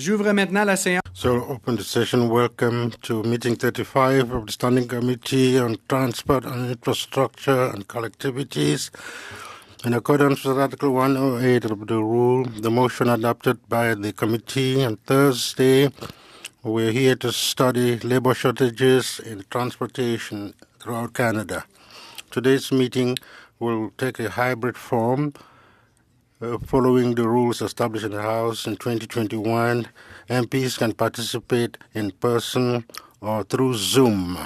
J'ouvre maintenant la séance. So open the session. Welcome to meeting 35 of the Standing Committee on Transport and Infrastructure and Collectivities. In accordance with Article 108 of the rule, the motion adopted by the committee on Thursday, we're here to study labor shortages in transportation throughout Canada. Today's meeting will take a hybrid form. Following the rules established in the House in 2021, MPs can participate in person or through Zoom.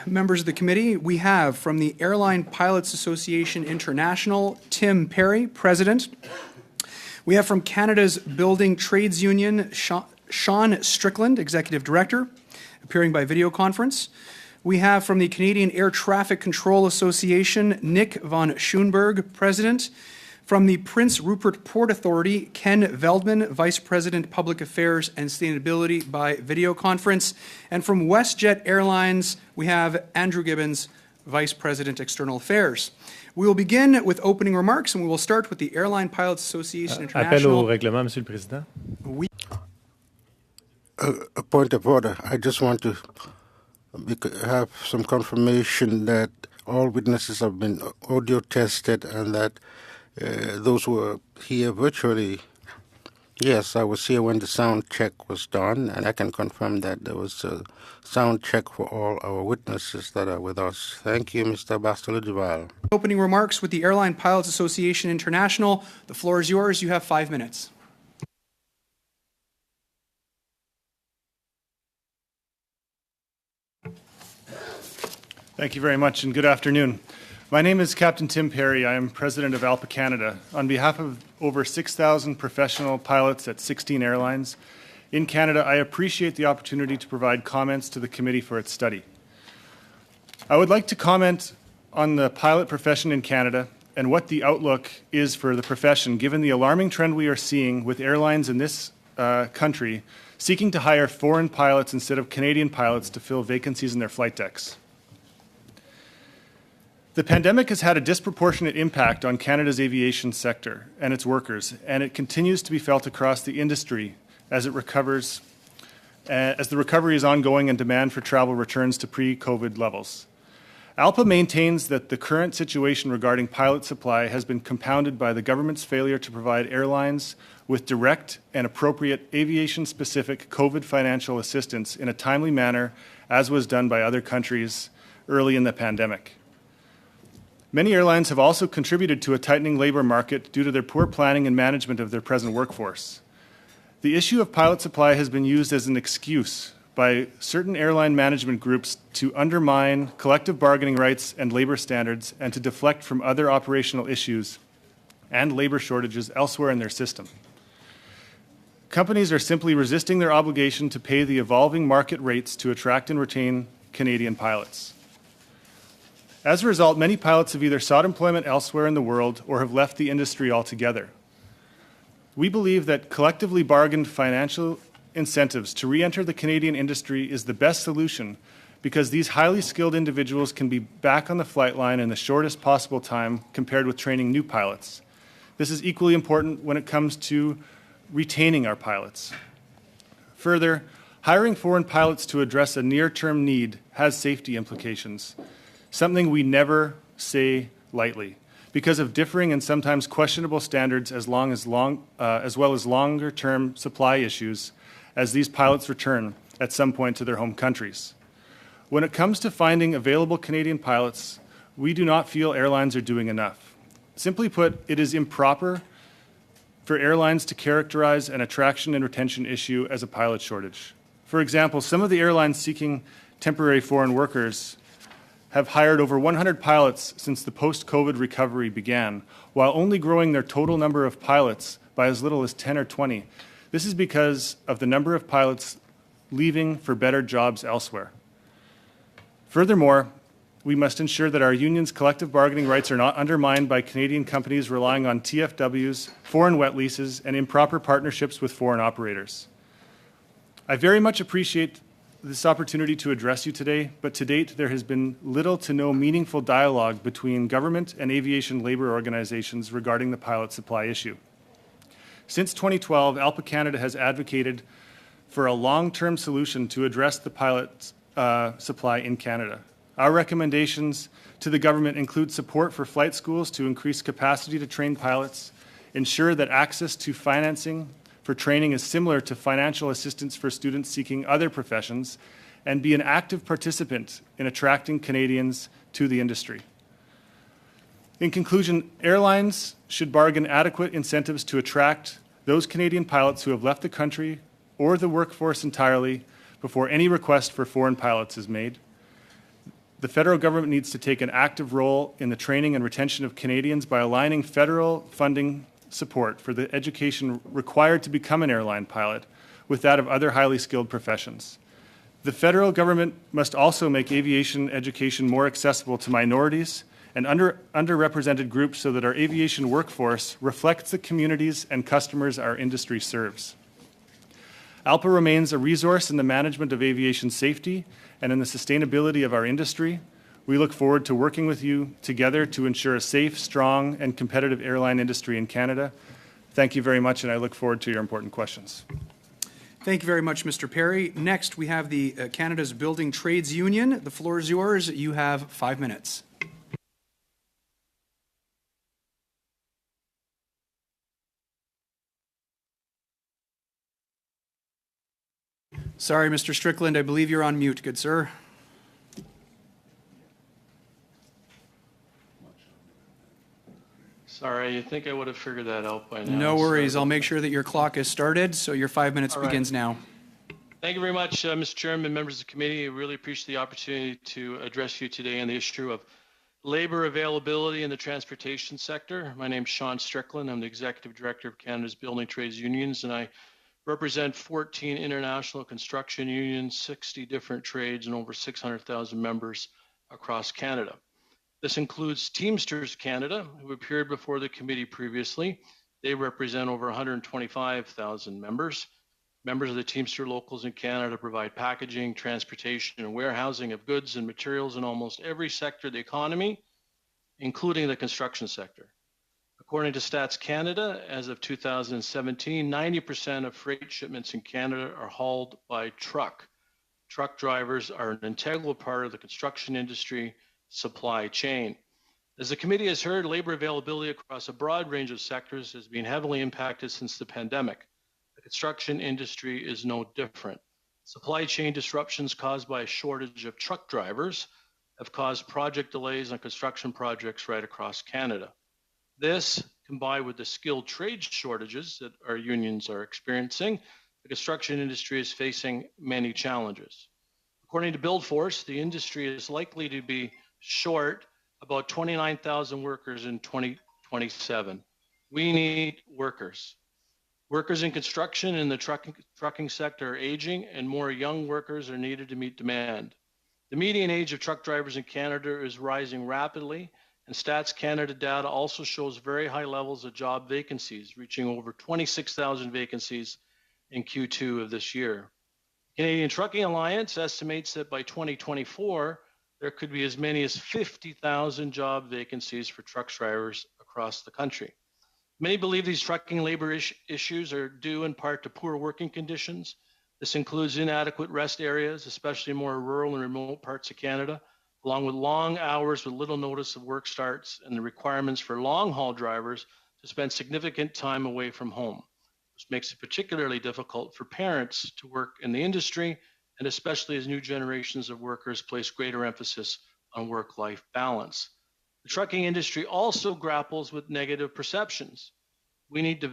Members of the committee, we have from the Airline Pilots Association International, Tim Perry, President. We have from Canada's Building Trades Union, Sean Strickland, Executive Director, appearing by video conference. We have from the Canadian Air Traffic Control Association, Nick von Schoenberg, President. From the Prince Rupert Port Authority, Ken Veldman, Vice President, Public Affairs and Sustainability by video conference. And from WestJet Airlines, we have Andrew Gibbons, Vice President, External Affairs. We will begin with opening remarks, and we will start with the Airline Pilots Association International. Appel au règlement, Monsieur le Président. Oui. A point of order. I just want to have some confirmation that all witnesses have been audio tested and that those who are here virtually, yes, I was here when the sound check was done, and I can confirm that there was a sound check for all our witnesses that are with us. Thank you, Mr. Bastelo-Duval. Opening remarks with the Airline Pilots Association International. The floor is yours. You have 5 minutes. Thank you very much, and good afternoon. My name is Captain Tim Perry. I am President of ALPA Canada. On behalf of over 6,000 professional pilots at 16 airlines in Canada, I appreciate the opportunity to provide comments to the committee for its study. I would like to comment on the pilot profession in Canada and what the outlook is for the profession, given the alarming trend we are seeing with airlines in this country seeking to hire foreign pilots instead of Canadian pilots to fill vacancies in their flight decks. The pandemic has had a disproportionate impact on Canada's aviation sector and its workers, and it continues to be felt across the industry as it recovers, as the recovery is ongoing and demand for travel returns to pre-COVID levels. ALPA maintains that the current situation regarding pilot supply has been compounded by the government's failure to provide airlines with direct and appropriate aviation-specific COVID financial assistance in a timely manner, as was done by other countries early in the pandemic. Many airlines have also contributed to a tightening labour market due to their poor planning and management of their present workforce. The issue of pilot supply has been used as an excuse by certain airline management groups to undermine collective bargaining rights and labour standards and to deflect from other operational issues and labour shortages elsewhere in their system. Companies are simply resisting their obligation to pay the evolving market rates to attract and retain Canadian pilots. As a result, many pilots have either sought employment elsewhere in the world or have left the industry altogether. We believe that collectively bargained financial incentives to re-enter the Canadian industry is the best solution because these highly skilled individuals can be back on the flight line in the shortest possible time compared with training new pilots. This is equally important when it comes to retaining our pilots. Further, hiring foreign pilots to address a near-term need has safety implications, something we never say lightly, because of differing and sometimes questionable standards as well as longer-term supply issues as these pilots return at some point to their home countries. When it comes to finding available Canadian pilots, we do not feel airlines are doing enough. Simply put, it is improper for airlines to characterize an attraction and retention issue as a pilot shortage. For example, some of the airlines seeking temporary foreign workers have hired over 100 pilots since the post-COVID recovery began, while only growing their total number of pilots by as little as 10 or 20. This is because of the number of pilots leaving for better jobs elsewhere. Furthermore, we must ensure that our union's collective bargaining rights are not undermined by Canadian companies relying on TFWs, foreign wet leases, and improper partnerships with foreign operators. I very much appreciate this opportunity to address you today, but to date there has been little to no meaningful dialogue between government and aviation labour organizations regarding the pilot supply issue. Since 2012, ALPA Canada has advocated for a long-term solution to address the pilot supply in Canada. Our recommendations to the government include support for flight schools to increase capacity to train pilots, ensure that access to financing for training is similar to financial assistance for students seeking other professions, and be an active participant in attracting Canadians to the industry. In conclusion, airlines should bargain adequate incentives to attract those Canadian pilots who have left the country or the workforce entirely before any request for foreign pilots is made. The federal government needs to take an active role in the training and retention of Canadians by aligning federal funding support for the education required to become an airline pilot with that of other highly skilled professions. The federal government must also make aviation education more accessible to minorities and underrepresented groups so that our aviation workforce reflects the communities and customers our industry serves. ALPA remains a resource in the management of aviation safety and in the sustainability of our industry. We look forward to working with you together to ensure a safe, strong, and competitive airline industry in Canada. Thank you very much, and I look forward to your important questions. Thank you very much, Mr. Perry. Next, we have the Canada's Building Trades Union. The floor is yours. You have 5 minutes. Sorry, Mr. Strickland, I believe you're on mute, good sir. Sorry, you'd think I would have figured that out by now. No worries. I'll make sure that your clock is started, so your 5 minutes begins now. Thank you very much, Mr. Chairman, members of the committee. I really appreciate the opportunity to address you today on the issue of labor availability in the transportation sector. My name is Sean Strickland. I'm the Executive Director of Canada's Building Trades Unions, and I represent 14 international construction unions, 60 different trades, and over 600,000 members across Canada. This includes Teamsters Canada, who appeared before the committee previously. They represent over 125,000 members. Members of the Teamster Locals in Canada provide packaging, transportation, and warehousing of goods and materials in almost every sector of the economy, including the construction sector. According to Stats Canada, as of 2017, 90% of freight shipments in Canada are hauled by truck. Truck drivers are an integral part of the construction industry supply chain. As the committee has heard, labor availability across a broad range of sectors has been heavily impacted since the pandemic. The construction industry is no different. Supply chain disruptions caused by a shortage of truck drivers have caused project delays on construction projects right across Canada. This, combined with the skilled trade shortages that our unions are experiencing, the construction industry is facing many challenges. According to BuildForce, the industry is likely to be short about 29,000 workers in 2027. We need workers. Workers in construction and the trucking sector are aging, and more young workers are needed to meet demand. The median age of truck drivers in Canada is rising rapidly, and Stats Canada data also shows very high levels of job vacancies, reaching over 26,000 vacancies in Q2 of this year. Canadian Trucking Alliance estimates that by 2024, there could be as many as 50,000 job vacancies for truck drivers across the country. Many believe these trucking labor issues are due in part to poor working conditions. This includes inadequate rest areas, especially in more rural and remote parts of Canada, along with long hours with little notice of work starts and the requirements for long-haul drivers to spend significant time away from home. This makes it particularly difficult for parents to work in the industry, and especially as new generations of workers place greater emphasis on work-life balance. The trucking industry also grapples with negative perceptions. We need to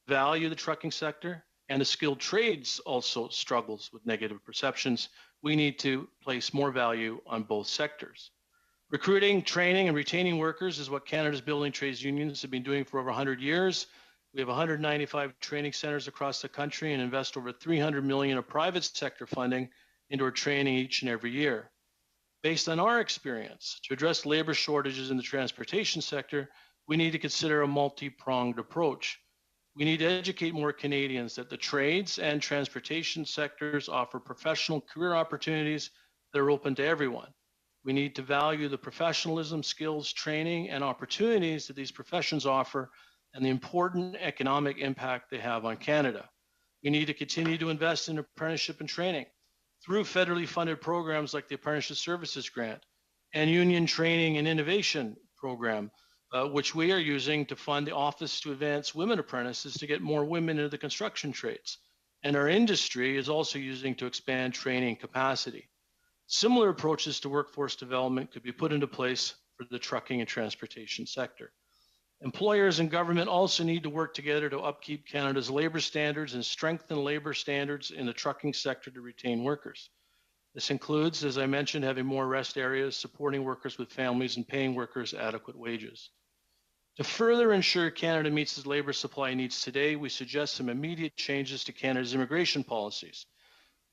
value the trucking sector, and the skilled trades also struggles with negative perceptions. We need to place more value on both sectors. Recruiting, training, and retaining workers is what Canada's building trades unions have been doing for over 100 years. We have 195 training centers across the country and invest over $300 million of private sector funding into our training each and every year. Based on our experience, to address labor shortages in the transportation sector, we need to consider a multi-pronged approach. We need to educate more Canadians that the trades and transportation sectors offer professional career opportunities that are open to everyone. We need to value the professionalism, skills, training, and opportunities that these professions offer and the important economic impact they have on Canada. We need to continue to invest in apprenticeship and training through federally funded programs like the Apprenticeship Services Grant and Union Training and Innovation Program, which we are using to fund the Office to Advance Women Apprentices to get more women into the construction trades. And our industry is also using to expand training capacity. Similar approaches to workforce development could be put into place for the trucking and transportation sector. Employers and government also need to work together to upkeep Canada's labor standards and strengthen labor standards in the trucking sector to retain workers. This includes, as I mentioned, having more rest areas, supporting workers with families, and paying workers adequate wages. To further ensure Canada meets its labor supply needs today, we suggest some immediate changes to Canada's immigration policies.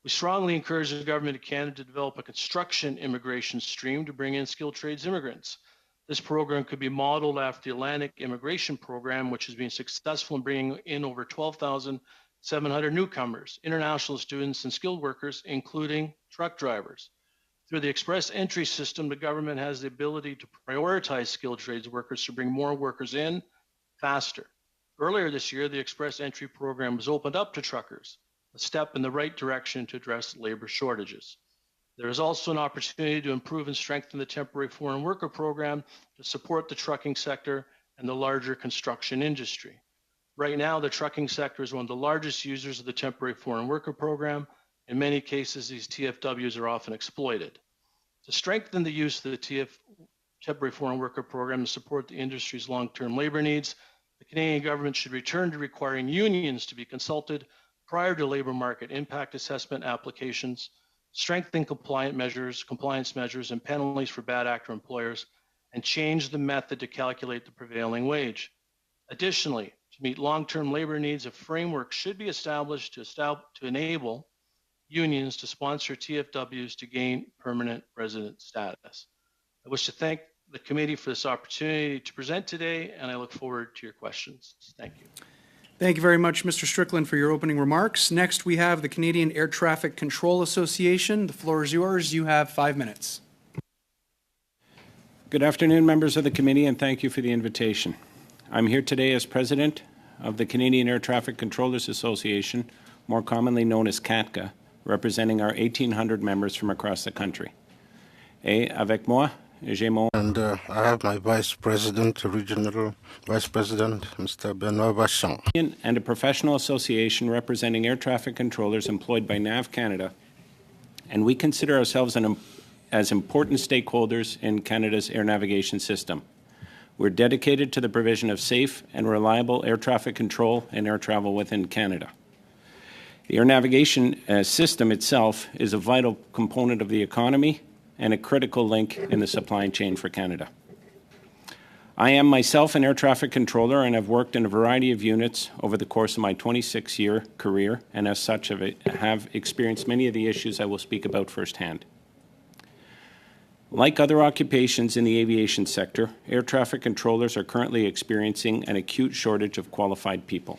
We strongly encourage the Government of Canada to develop a construction immigration stream to bring in skilled trades immigrants. This program could be modeled after the Atlantic Immigration Program, which has been successful in bringing in over 12,700 newcomers, international students, and skilled workers, including truck drivers. Through the Express Entry system, the government has the ability to prioritize skilled trades workers to bring more workers in faster. Earlier this year, the Express Entry program was opened up to truckers, a step in the right direction to address labor shortages. There is also an opportunity to improve and strengthen the temporary foreign worker program to support the trucking sector and the larger construction industry. Right now, the trucking sector is one of the largest users of the temporary foreign worker program. In many cases, these TFWs are often exploited. To strengthen the use of the temporary foreign worker program to support the industry's long-term labor needs, the Canadian government should return to requiring unions to be consulted prior to labor market impact assessment applications, strengthen compliance measures and penalties for bad actor employers, and change the method to calculate the prevailing wage. Additionally, to meet long-term labor needs, a framework should be established to enable unions to sponsor TFWs to gain permanent resident status. I wish to thank the committee for this opportunity to present today, and I look forward to your questions. Thank you. Thank you very much, Mr. Strickland, for your opening remarks. Next, we have the Canadian Air Traffic Control Association. The floor is yours. You have 5 minutes. Good afternoon, members of the committee, and thank you for the invitation. I'm here today as president of the Canadian Air Traffic Controllers Association, more commonly known as CATCA, representing our 1,800 members from across the country. Et avec moi, j'ai mon... And I have my Vice President, Regional Vice President, Mr. Benoit Vachon. And a professional association representing air traffic controllers employed by NAV Canada, and we consider ourselves as important stakeholders in Canada's air navigation system. We're dedicated to the provision of safe and reliable air traffic control and air travel within Canada. The air navigation system itself is a vital component of the economy and a critical link in the supply chain for Canada. I am myself an air traffic controller and have worked in a variety of units over the course of my 26-year career, and as such have experienced many of the issues I will speak about firsthand. Like other occupations in the aviation sector, air traffic controllers are currently experiencing an acute shortage of qualified people.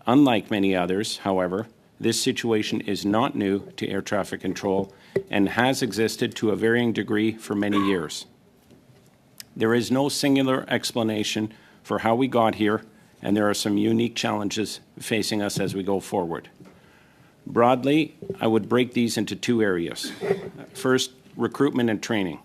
Unlike many others, however, this situation is not new to air traffic control and has existed to a varying degree for many years. There is no singular explanation for how we got here, and there are some unique challenges facing us as we go forward. Broadly, I would break these into two areas. First, recruitment and training.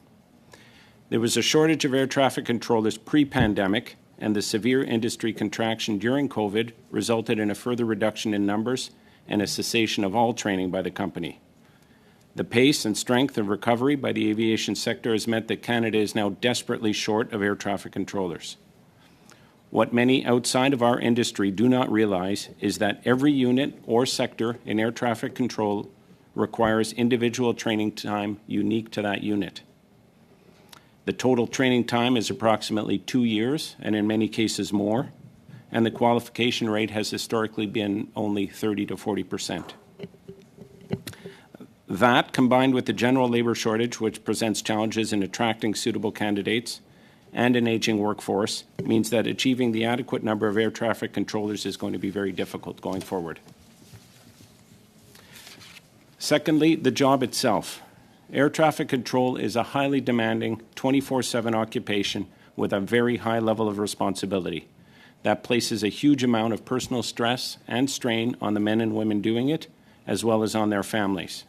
There was a shortage of air traffic controllers pre-pandemic, and the severe industry contraction during COVID resulted in a further reduction in numbers and a cessation of all training by the company. The pace and strength of recovery by the aviation sector has meant that Canada is now desperately short of air traffic controllers. What many outside of our industry do not realize is that every unit or sector in air traffic control requires individual training time unique to that unit. The total training time is approximately 2 years, and in many cases more, and the qualification rate has historically been only 30 to 40%. That, combined with the general labor shortage, which presents challenges in attracting suitable candidates and an aging workforce, means that achieving the adequate number of air traffic controllers is going to be very difficult going forward. Secondly, the job itself. Air traffic control is a highly demanding 24/7 occupation with a very high level of responsibility. That places a huge amount of personal stress and strain on the men and women doing it, as well as on their families.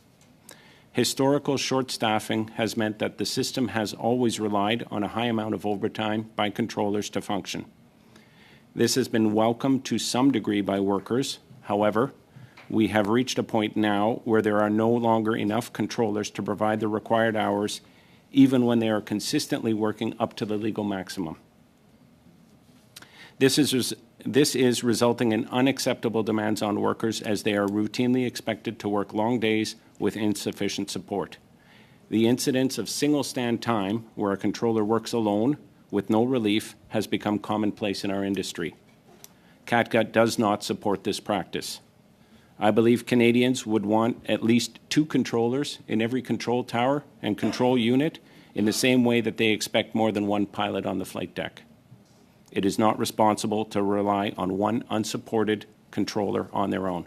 Historical short staffing has meant that the system has always relied on a high amount of overtime by controllers to function. This has been welcomed to some degree by workers. However, we have reached a point now where there are no longer enough controllers to provide the required hours, even when they are consistently working up to the legal maximum. This is resulting in unacceptable demands on workers, as they are routinely expected to work long days with insufficient support. The incidence of single stand time, where a controller works alone with no relief, has become commonplace in our industry. CATGUT does not support this practice. I believe Canadians would want at least 2 controllers in every control tower and control unit, in the same way that they expect more than 1 pilot on the flight deck. It is not responsible to rely on 1 unsupported controller on their own.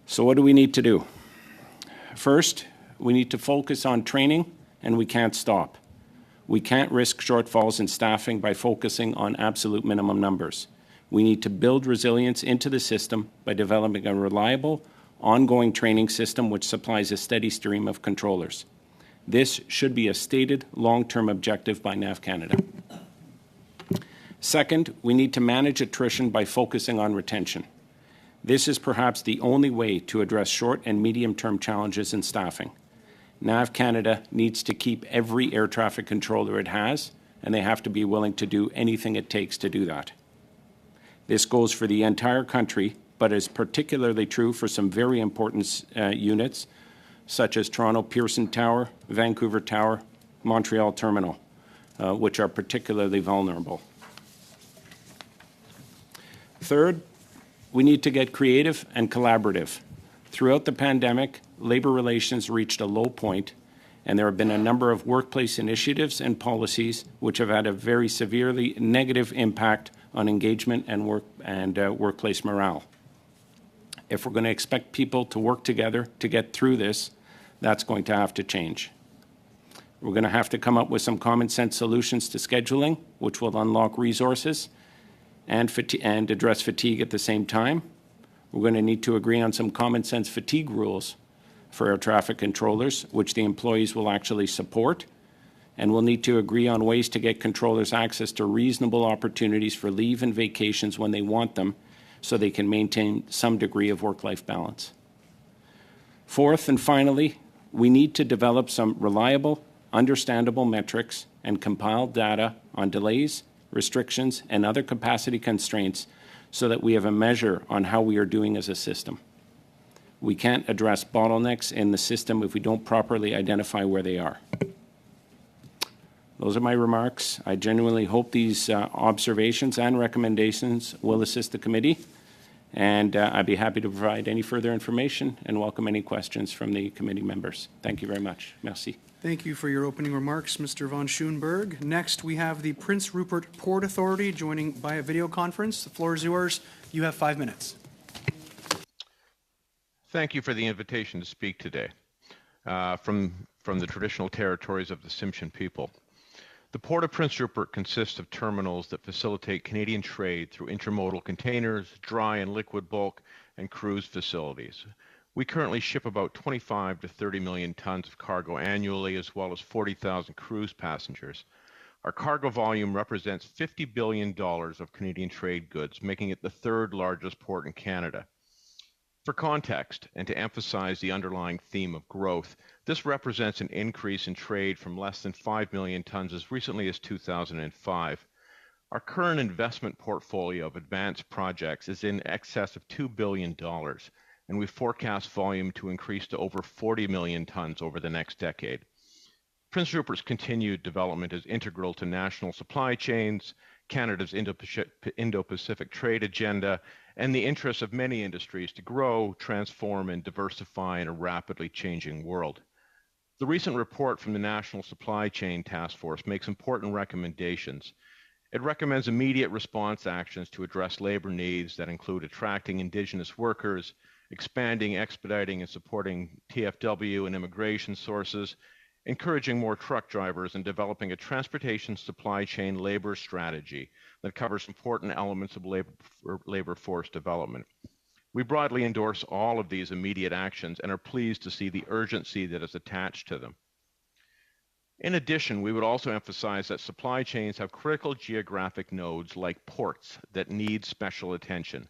So what do we need to do? First, we need to focus on training, and we can't stop. We can't risk shortfalls in staffing by focusing on absolute minimum numbers. We need to build resilience into the system by developing a reliable, ongoing training system which supplies a steady stream of controllers. This should be a stated long-term objective by NAV Canada. Second, we need to manage attrition by focusing on retention. This is perhaps the only way to address short and medium-term challenges in staffing. NAV Canada needs to keep every air traffic controller it has, and they have to be willing to do anything it takes to do that. This goes for the entire country, but is particularly true for some very important units, such as Toronto Pearson Tower, Vancouver Tower, Montreal Terminal, which are particularly vulnerable. Third, we need to get creative and collaborative. Throughout the pandemic, labor relations reached a low point, and there have been a number of workplace initiatives and policies which have had a very severely negative impact on engagement and workplace morale. If we're going to expect people to work together to get through this, that's going to have to change. We're going to have to come up with some common sense solutions to scheduling, which will unlock resources and address fatigue at the same time. We're going to need to agree on some common sense fatigue rules for air traffic controllers, which the employees will actually support. And we'll need to agree on ways to get controllers access to reasonable opportunities for leave and vacations when they want them, so they can maintain some degree of work-life balance. Fourth and finally, we need to develop some reliable, understandable metrics and compile data on delays, restrictions, and other capacity constraints, so that we have a measure on how we are doing as a system. We can't address bottlenecks in the system if we don't properly identify where they are. Those are my remarks. I genuinely hope these observations and recommendations will assist the committee, and I'd be happy to provide any further information and welcome any questions from the committee members. Thank you very much. Merci. Thank you for your opening remarks, Mr. von Schoenberg. Next, we have the Prince Rupert Port Authority joining by a video conference. The floor is yours. You have 5 minutes. Thank you for the invitation to speak today from the traditional territories of the Tsimshian people. The Port of Prince Rupert consists of terminals that facilitate Canadian trade through intermodal containers, dry and liquid bulk, and cruise facilities. We currently ship about 25 to 30 million tons of cargo annually, as well as 40,000 cruise passengers. Our cargo volume represents $50 billion of Canadian trade goods, making it the 3rd largest port in Canada. For context, and to emphasize the underlying theme of growth, this represents an increase in trade from less than 5 million tons as recently as 2005. Our current investment portfolio of advanced projects is in excess of $2 billion, and we forecast volume to increase to over 40 million tons over the next decade. Prince Rupert's continued development is integral to national supply chains, Canada's Indo-Pacific trade agenda, and the interests of many industries to grow, transform, and diversify in a rapidly changing world. The recent report from the National Supply Chain Task Force makes important recommendations. It recommends immediate response actions to address labor needs that include attracting Indigenous workers, expanding, expediting, and supporting TFW and immigration sources, encouraging more truck drivers, and developing a transportation supply chain labor strategy that covers important elements of labor force development. We broadly endorse all of these immediate actions and are pleased to see the urgency that is attached to them. In addition, we would also emphasize that supply chains have critical geographic nodes like ports that need special attention.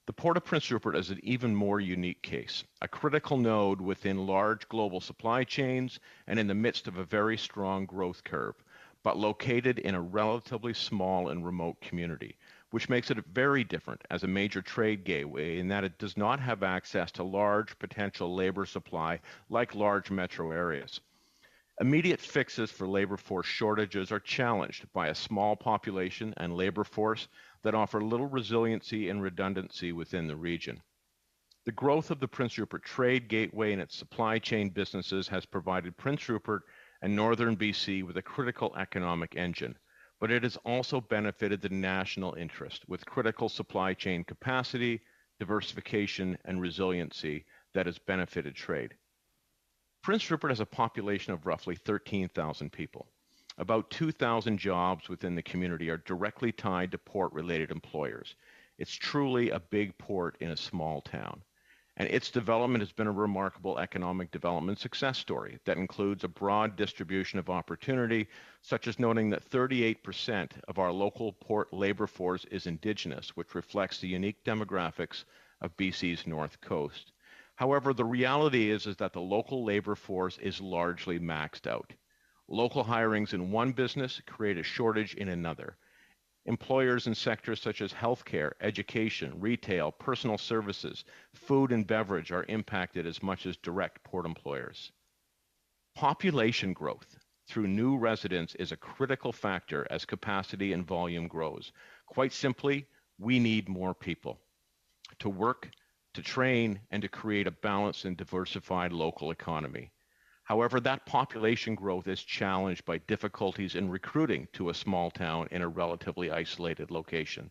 The Port of Prince Rupert is an even more unique case, a critical node within large global supply chains and in the midst of a very strong growth curve, but located in a relatively small and remote community, which makes it very different as a major trade gateway in that it does not have access to large potential labor supply like large metro areas. Immediate fixes for labor force shortages are challenged by a small population and labor force that offer little resiliency and redundancy within the region. The growth of the Prince Rupert Trade Gateway and its supply chain businesses has provided Prince Rupert and northern BC with a critical economic engine, but it has also benefited the national interest with critical supply chain capacity, diversification, and resiliency that has benefited trade. Prince Rupert has a population of roughly 13,000 people. About 2,000 jobs within the community are directly tied to port-related employers. It's truly a big port in a small town. And its development has been a remarkable economic development success story that includes a broad distribution of opportunity, such as noting that 38% of our local port labor force is Indigenous, which reflects the unique demographics of BC's North Coast. However, the reality is that the local labor force is largely maxed out. Local hirings in one business create a shortage in another. Employers in sectors such as healthcare, education, retail, personal services, food and beverage are impacted as much as direct port employers. Population growth through new residents is a critical factor as capacity and volume grows. Quite simply, we need more people to work, to train, and to create a balanced and diversified local economy. However, that population growth is challenged by difficulties in recruiting to a small town in a relatively isolated location.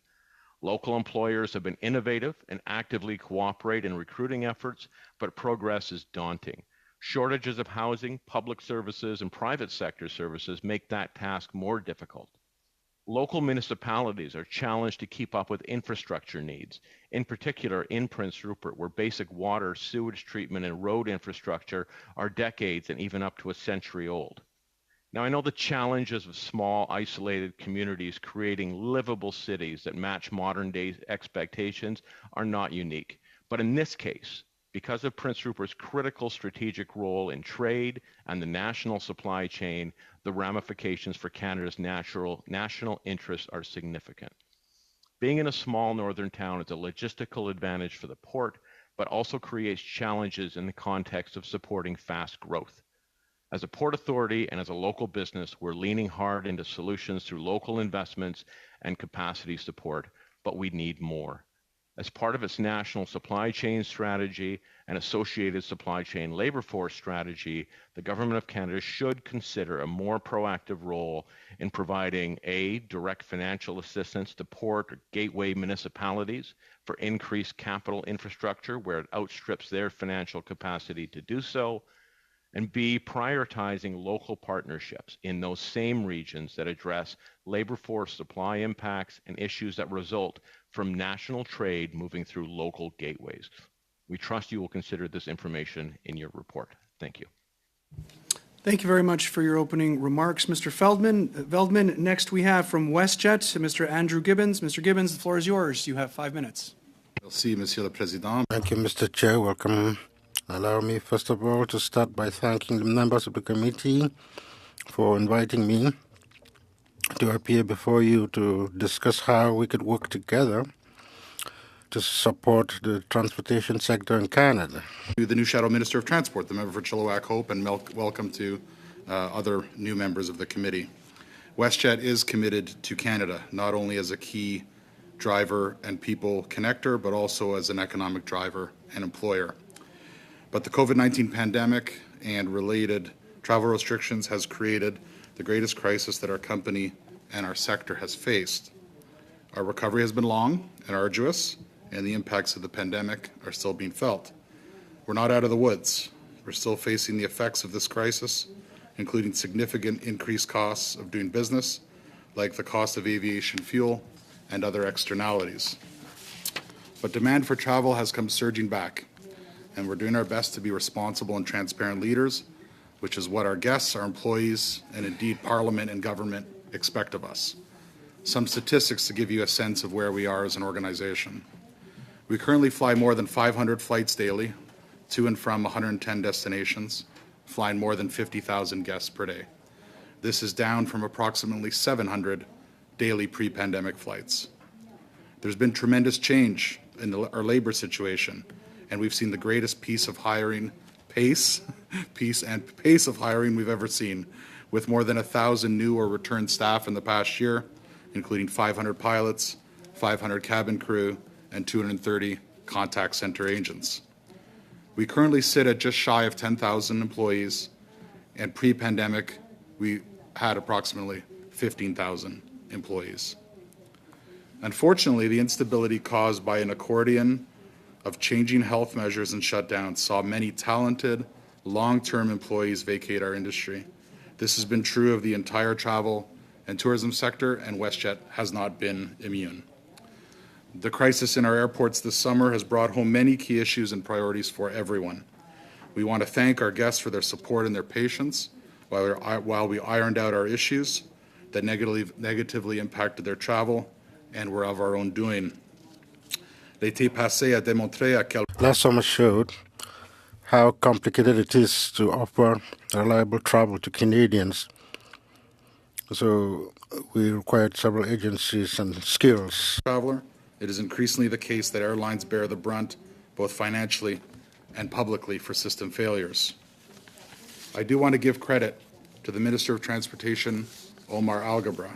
Local employers have been innovative and actively cooperate in recruiting efforts, but progress is daunting. Shortages of housing, public services, and private sector services make that task more difficult. Local municipalities are challenged to keep up with infrastructure needs, in particular in Prince Rupert, where basic water, sewage treatment, and road infrastructure are decades and even up to a century old. Now, I know the challenges of small, isolated communities creating livable cities that match modern-day expectations are not unique. But in this case, because of Prince Rupert's critical strategic role in trade and the national supply chain, the ramifications for Canada's national interests are significant. Being in a small northern town is a logistical advantage for the port, but also creates challenges in the context of supporting fast growth. As a port authority and as a local business, we're leaning hard into solutions through local investments and capacity support, but we need more. As part of its national supply chain strategy and associated supply chain labor force strategy, the Government of Canada should consider a more proactive role in providing A, direct financial assistance to port or gateway municipalities for increased capital infrastructure where it outstrips their financial capacity to do so, and B, prioritizing local partnerships in those same regions that address labor force supply impacts and issues that result from national trade moving through local gateways. We trust you will consider this information in your report. Thank you. Thank you very much for your opening remarks, Mr. Veldman. Next we have from WestJet, Mr. Andrew Gibbons. Mr. Gibbons, the floor is yours. You have 5 minutes. Merci, Monsieur le Président. Thank you, Mr. Chair. Welcome. Allow me, first of all, to start by thanking the members of the committee for inviting me to appear before you to discuss how we could work together to support the transportation sector in Canada. The new Shadow Minister of Transport, the member for Chilliwack Hope, and welcome to other new members of the committee. WestJet is committed to Canada, not only as a key driver and people connector, but also as an economic driver and employer. But the COVID-19 pandemic and related travel restrictions has created the greatest crisis that our company and our sector has faced. Our recovery has been long and arduous, and the impacts of the pandemic are still being felt. We're not out of the woods. We're still facing the effects of this crisis, including significant increased costs of doing business, like the cost of aviation fuel and other externalities. But demand for travel has come surging back, and we're doing our best to be responsible and transparent leaders, which is what our guests, our employees, and indeed Parliament and government expect of us. Some statistics to give you a sense of where we are as an organization. We currently fly more than 500 flights daily, to and from 110 destinations, flying more than 50,000 guests per day. This is down from approximately 700 daily pre-pandemic flights. There's been tremendous change in our labor situation, and we've seen the greatest pace of hiring we've ever seen, with more than 1,000 new or returned staff in the past year, including 500 pilots, 500 cabin crew, and 230 contact center agents. We currently sit at just shy of 10,000 employees, and pre-pandemic, we had approximately 15,000 employees. Unfortunately, the instability caused by an accordion of changing health measures and shutdowns saw many talented, long-term employees vacate our industry. This has been true of the entire travel and tourism sector, and WestJet has not been immune. The crisis in our airports this summer has brought home many key issues and priorities for everyone. We want to thank our guests for their support and their patience while we ironed out our issues that negatively impacted their travel and were of our own doing. Last summer showed how complicated it is to offer reliable travel to Canadians. So we required several agencies and skills. Traveler, it is increasingly the case that airlines bear the brunt, both financially and publicly, for system failures. I do want to give credit to the Minister of Transportation, Omar Al-Gabra,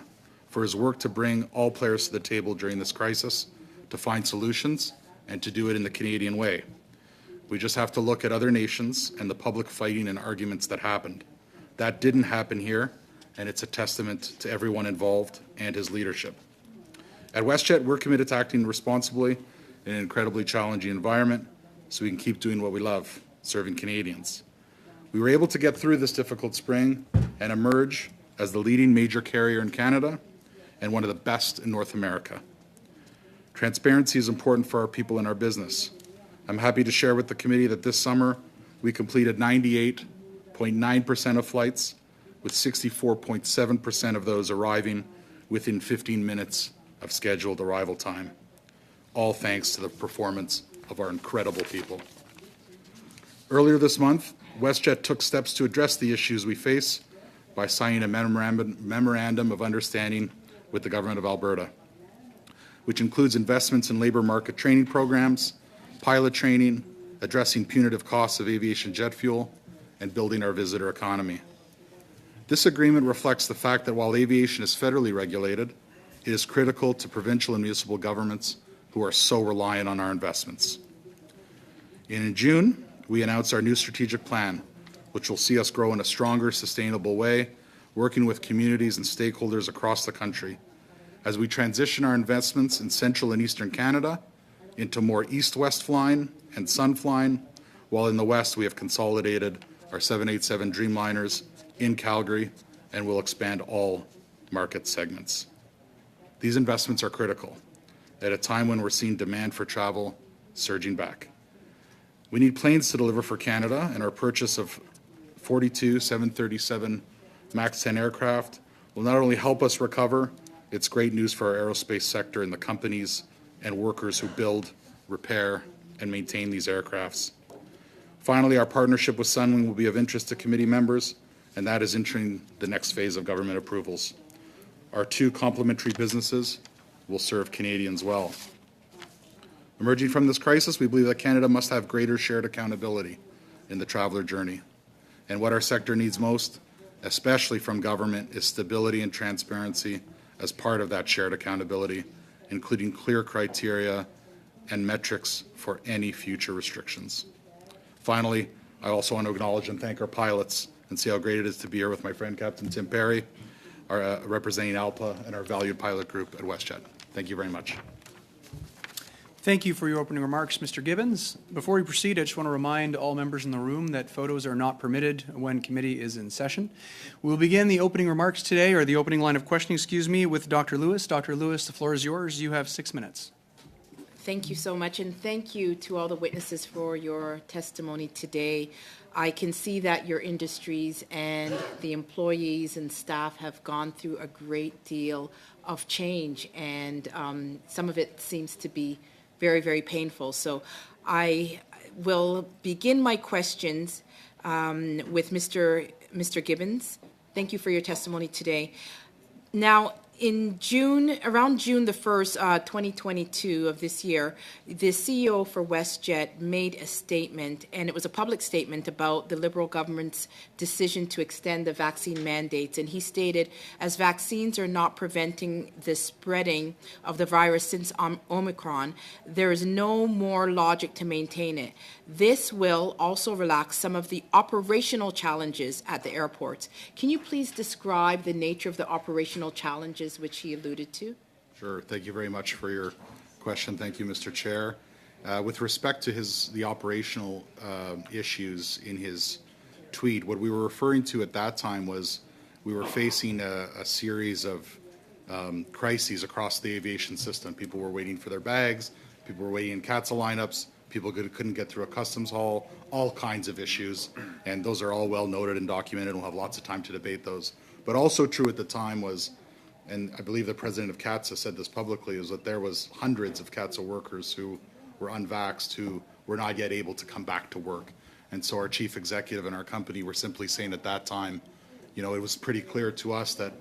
for his work to bring all players to the table during this crisis, to find solutions, and to do it in the Canadian way. We just have to look at other nations and the public fighting and arguments that happened. That didn't happen here, and it's a testament to everyone involved and his leadership. At WestJet, we're committed to acting responsibly in an incredibly challenging environment so we can keep doing what we love, serving Canadians. We were able to get through this difficult spring and emerge as the leading major carrier in Canada and one of the best in North America. Transparency is important for our people and our business. I'm happy to share with the committee that this summer we completed 98.9% of flights, with 64.7% of those arriving within 15 minutes of scheduled arrival time, all thanks to the performance of our incredible people. Earlier this month, WestJet took steps to address the issues we face by signing a memorandum of understanding with the Government of Alberta, which includes investments in labour market training programs, pilot training, addressing punitive costs of aviation jet fuel, and building our visitor economy. This agreement reflects the fact that while aviation is federally regulated, it is critical to provincial and municipal governments who are so reliant on our investments. In June, we announced our new strategic plan, which will see us grow in a stronger, sustainable way, working with communities and stakeholders across the country as we transition our investments in central and eastern Canada into more east-west flying and sun flying, while in the west we have consolidated our 787 Dreamliners in Calgary and will expand all market segments. These investments are critical at a time when we're seeing demand for travel surging back. We need planes to deliver for Canada, and our purchase of 42 737 MAX 10 aircraft will not only help us recover, it's great news for our aerospace sector and the companies and workers who build, repair, and maintain these aircrafts. Finally, our partnership with Sunwing will be of interest to committee members, and that is entering the next phase of government approvals. Our two complementary businesses will serve Canadians well. Emerging from this crisis, we believe that Canada must have greater shared accountability in the traveller journey. And what our sector needs most, especially from government, is stability and transparency as part of that shared accountability, including clear criteria and metrics for any future restrictions. Finally, I also want to acknowledge and thank our pilots and say how great it is to be here with my friend Captain Tim Perry, representing ALPA and our valued pilot group at WestJet. Thank you very much. Thank you for your opening remarks, Mr. Gibbons. Before we proceed, I just want to remind all members in the room that photos are not permitted when committee is in session. We'll begin the opening remarks today, or the opening line of questioning, with Dr. Lewis. Dr. Lewis, the floor is yours. You have 6 minutes. Thank you so much, and thank you to all the witnesses for your testimony today. I can see that your industries and the employees and staff have gone through a great deal of change, and some of it seems to be very, very painful. So I will begin my questions with Mr. Gibbons. Thank you for your testimony today. Now, in June, around June the 1st, 2022 of this year, the CEO for WestJet made a statement, and it was a public statement about the Liberal government's decision to extend the vaccine mandates. And he stated, as vaccines are not preventing the spreading of the virus since Omicron, there is no more logic to maintain it. This will also relax some of the operational challenges at the airports. Can you please describe the nature of the operational challenges which he alluded to? Sure. Thank you very much for your question. Thank you, Mr. Chair. With respect to the operational issues in his tweet, what we were referring to at that time was we were facing a series of crises across the aviation system. People were waiting for their bags. People were waiting in CATSA lineups. People couldn't get through a customs hall, all kinds of issues. And those are all well noted and documented, and we'll have lots of time to debate those. But also true at the time was, and I believe the president of CATSA said this publicly, is that there was hundreds of CATSA workers who were unvaxxed who were not yet able to come back to work. And so our chief executive and our company were simply saying at that time, it was pretty clear to us that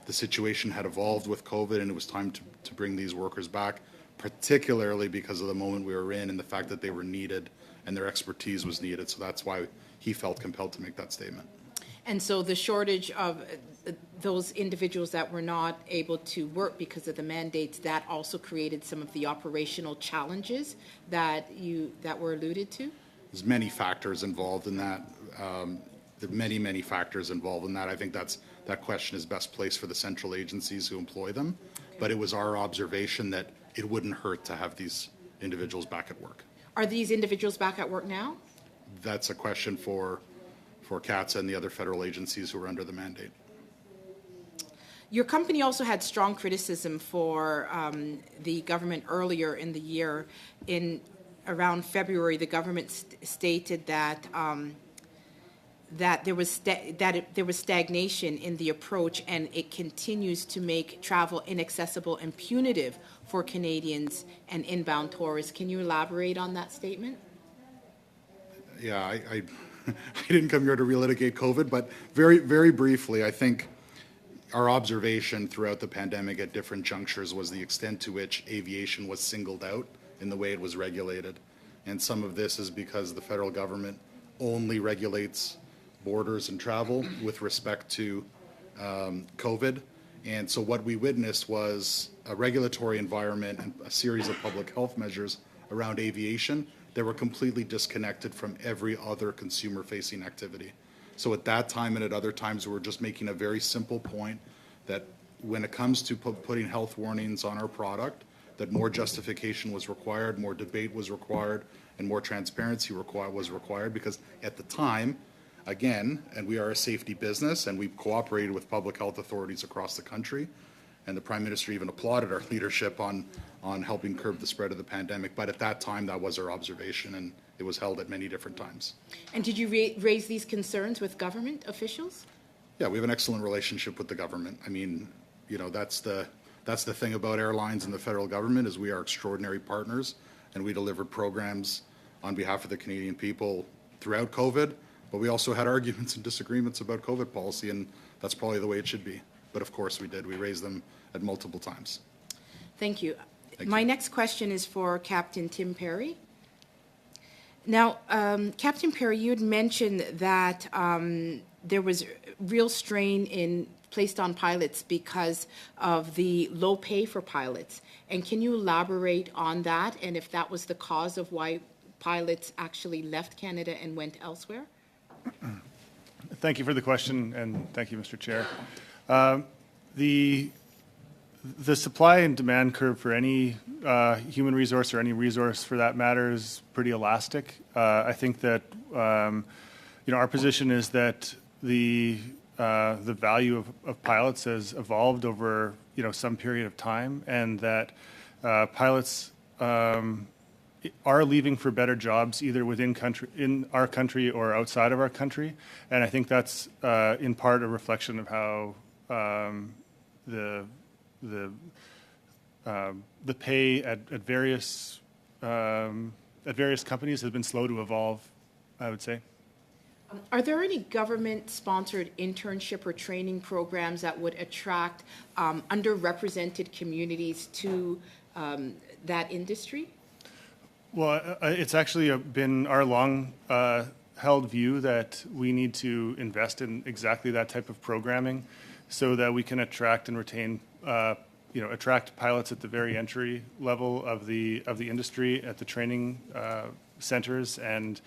the situation had evolved with COVID and it was time to bring these workers back, particularly because of the moment we were in and the fact that they were needed and their expertise was needed. So that's why he felt compelled to make that statement. And so the shortage of those individuals that were not able to work because of the mandates, that also created some of the operational challenges that were alluded to? There's many factors involved in that. There are many, many factors involved in that. I think that question is best placed for the central agencies who employ them. Okay. But it was our observation that it wouldn't hurt to have these individuals back at work. Are these individuals back at work now? That's a question for CATSA and the other federal agencies who are under the mandate. Your company also had strong criticism for the government earlier in the year. In around February, the government stated that there was stagnation in the approach, and it continues to make travel inaccessible and punitive for Canadians and inbound tourists. Can you elaborate on that statement? Yeah, I didn't come here to relitigate COVID, but very, very briefly, I think our observation throughout the pandemic at different junctures was the extent to which aviation was singled out in the way it was regulated. And some of this is because the federal government only regulates borders and travel with respect to COVID. And so what we witnessed was a regulatory environment and a series of public health measures around aviation that were completely disconnected from every other consumer-facing activity. So at that time and at other times, we were just making a very simple point that when it comes to putting health warnings on our product, that more justification was required, more debate was required, and more transparency was required, because at the time, again, and we are a safety business, and we've cooperated with public health authorities across the country, and the Prime Minister even applauded our leadership on helping curb the spread of the pandemic. But at that time, that was our observation, and it was held at many different times. And did you raise these concerns with government officials? Yeah, we have an excellent relationship with the government. I mean, that's the thing about airlines and the federal government, is we are extraordinary partners, and we delivered programs on behalf of the Canadian people throughout COVID, but we also had arguments and disagreements about COVID policy, and that's probably the way it should be. But of course we did. We raised them at multiple times. Thank you. My next question is for Captain Tim Perry. Now, Captain Perry, you had mentioned that there was real strain placed on pilots because of the low pay for pilots. And can you elaborate on that, and if that was the cause of why pilots actually left Canada and went elsewhere? Thank you for the question, and thank you, Mr. Chair. The the supply and demand curve for any human resource or any resource for that matter is pretty elastic. I think that our position is that the value of pilots has evolved over some period of time, and that pilots are leaving for better jobs either in our country or outside of our country, and I think that's in part a reflection of how the pay at various companies has been slow to evolve, I would say. Are there any government-sponsored internship or training programs that would attract underrepresented communities to that industry? Well, it's actually been our long held view that we need to invest in exactly that type of programming so that we can attract and retain, attract pilots at the very entry level of the industry at the training centers, and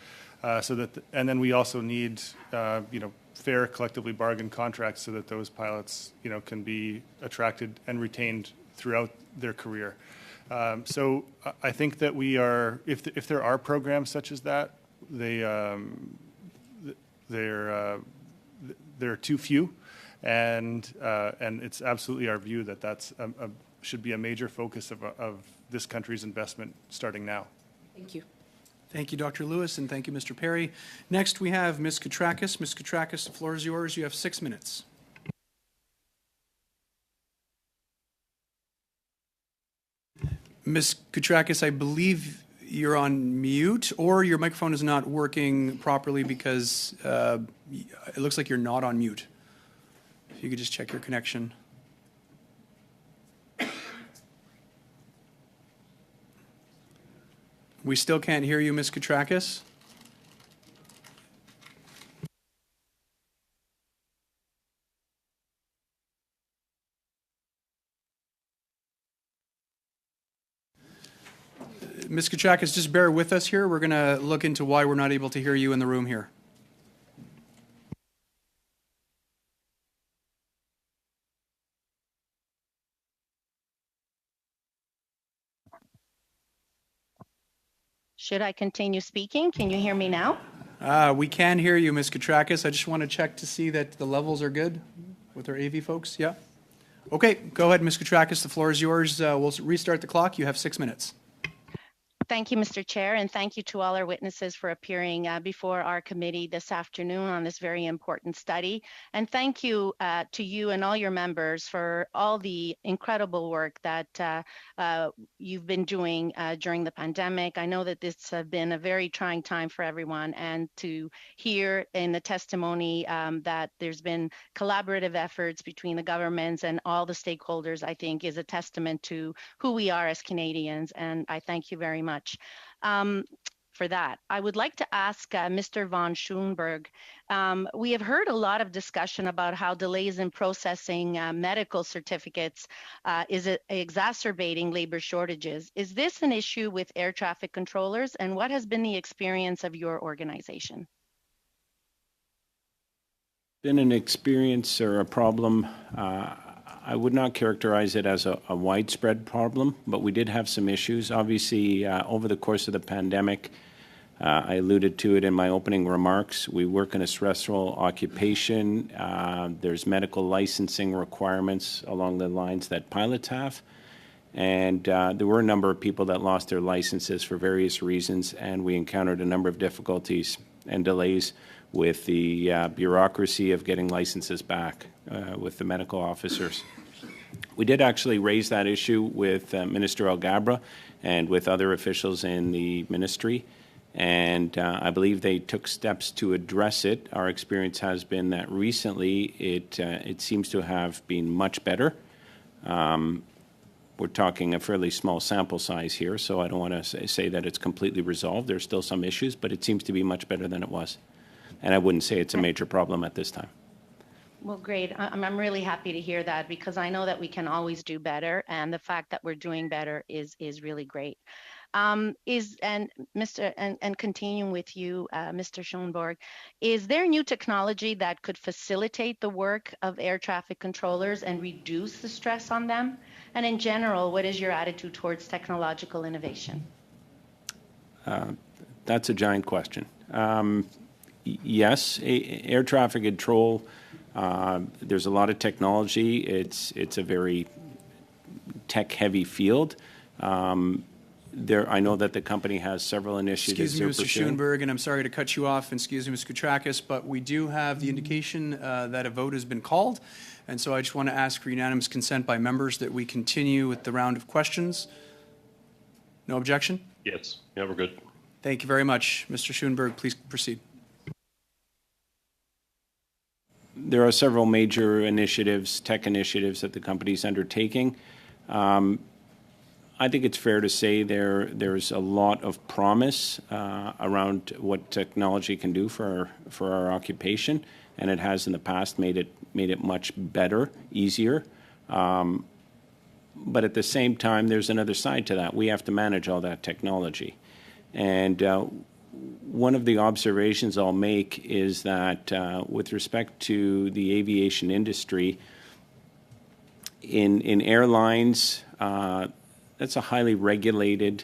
and then we also need fair collectively bargained contracts so that those pilots can be attracted and retained throughout their career. So I think that we are, if there are programs such as that, they're too few, and it's absolutely our view that that's should be a major focus of this country's investment starting now. Thank you. Thank you, Dr. Lewis, and thank you, Mr. Perry. Next, we have Ms. Katrakis. Ms. Katrakis, the floor is yours. You have 6 minutes. Ms. Katrakis, I believe you're on mute, or your microphone is not working properly because it looks like you're not on mute. If you could just check your connection. We still can't hear you, Ms. Katrakis. Ms. Katrakis, just bear with us here. We're going to look into why we're not able to hear you in the room here. Should I continue speaking? Can you hear me now? We can hear you, Ms. Katrakis. I just want to check to see that the levels are good with our AV folks. Yeah? Okay, go ahead, Ms. Katrakis. The floor is yours. We'll restart the clock. You have 6 minutes. Thank you, Mr. Chair, and thank you to all our witnesses for appearing before our committee this afternoon on this very important study. And thank you to you and all your members for all the incredible work that you've been doing during the pandemic. I know that this has been a very trying time for everyone, and to hear in the testimony that there's been collaborative efforts between the governments and all the stakeholders, I think is a testament to who we are as Canadians, and I thank you very much. For that. I would like to ask Mr. von Schoenberg, we have heard a lot of discussion about how delays in processing medical certificates is exacerbating labor shortages. Is this an issue with air traffic controllers, and what has been the experience of your organization? Been an experience or a problem. I would not characterize it as a widespread problem, but we did have some issues. Obviously, over the course of the pandemic, I alluded to it in my opening remarks. We work in a stressful occupation. There's medical licensing requirements along the lines that pilots have. And there were a number of people that lost their licenses for various reasons, and we encountered a number of difficulties and delays with the bureaucracy of getting licenses back with the medical officers. We did actually raise that issue with Minister Alghabra and with other officials in the ministry, and I believe they took steps to address it. Our experience has been that recently it seems to have been much better. We're talking a fairly small sample size here, so I don't want to say that it's completely resolved. There's still some issues, but it seems to be much better than it was. And I wouldn't say it's a major problem at this time. Well, great. I'm really happy to hear that, because I know that we can always do better, and the fact that we're doing better is really great. Continuing with you, Mr. Schoenberg, is there new technology that could facilitate the work of air traffic controllers and reduce the stress on them? And in general, what is your attitude towards technological innovation? That's a giant question. Yes, air traffic control, there's a lot of technology. It's a very tech-heavy field. I know that the company has several initiatives. Excuse me, Mr. Schoenberg, and I'm sorry to cut you off, and excuse me, Ms. Koutrakis, but we do have the indication that a vote has been called, and so I just want to ask for unanimous consent by members that we continue with the round of questions. No objection? Yes. Yeah, we're good. Thank you very much. Mr. Schoenberg, please proceed. There are several major initiatives, tech initiatives that the company is undertaking. I think it's fair to say there's a lot of promise around what technology can do for our occupation, and it has in the past made it much better, easier. But at the same time, there's another side to that. We have to manage all that technology. And one of the observations I'll make is that with respect to the aviation industry, in airlines, that's a highly regulated,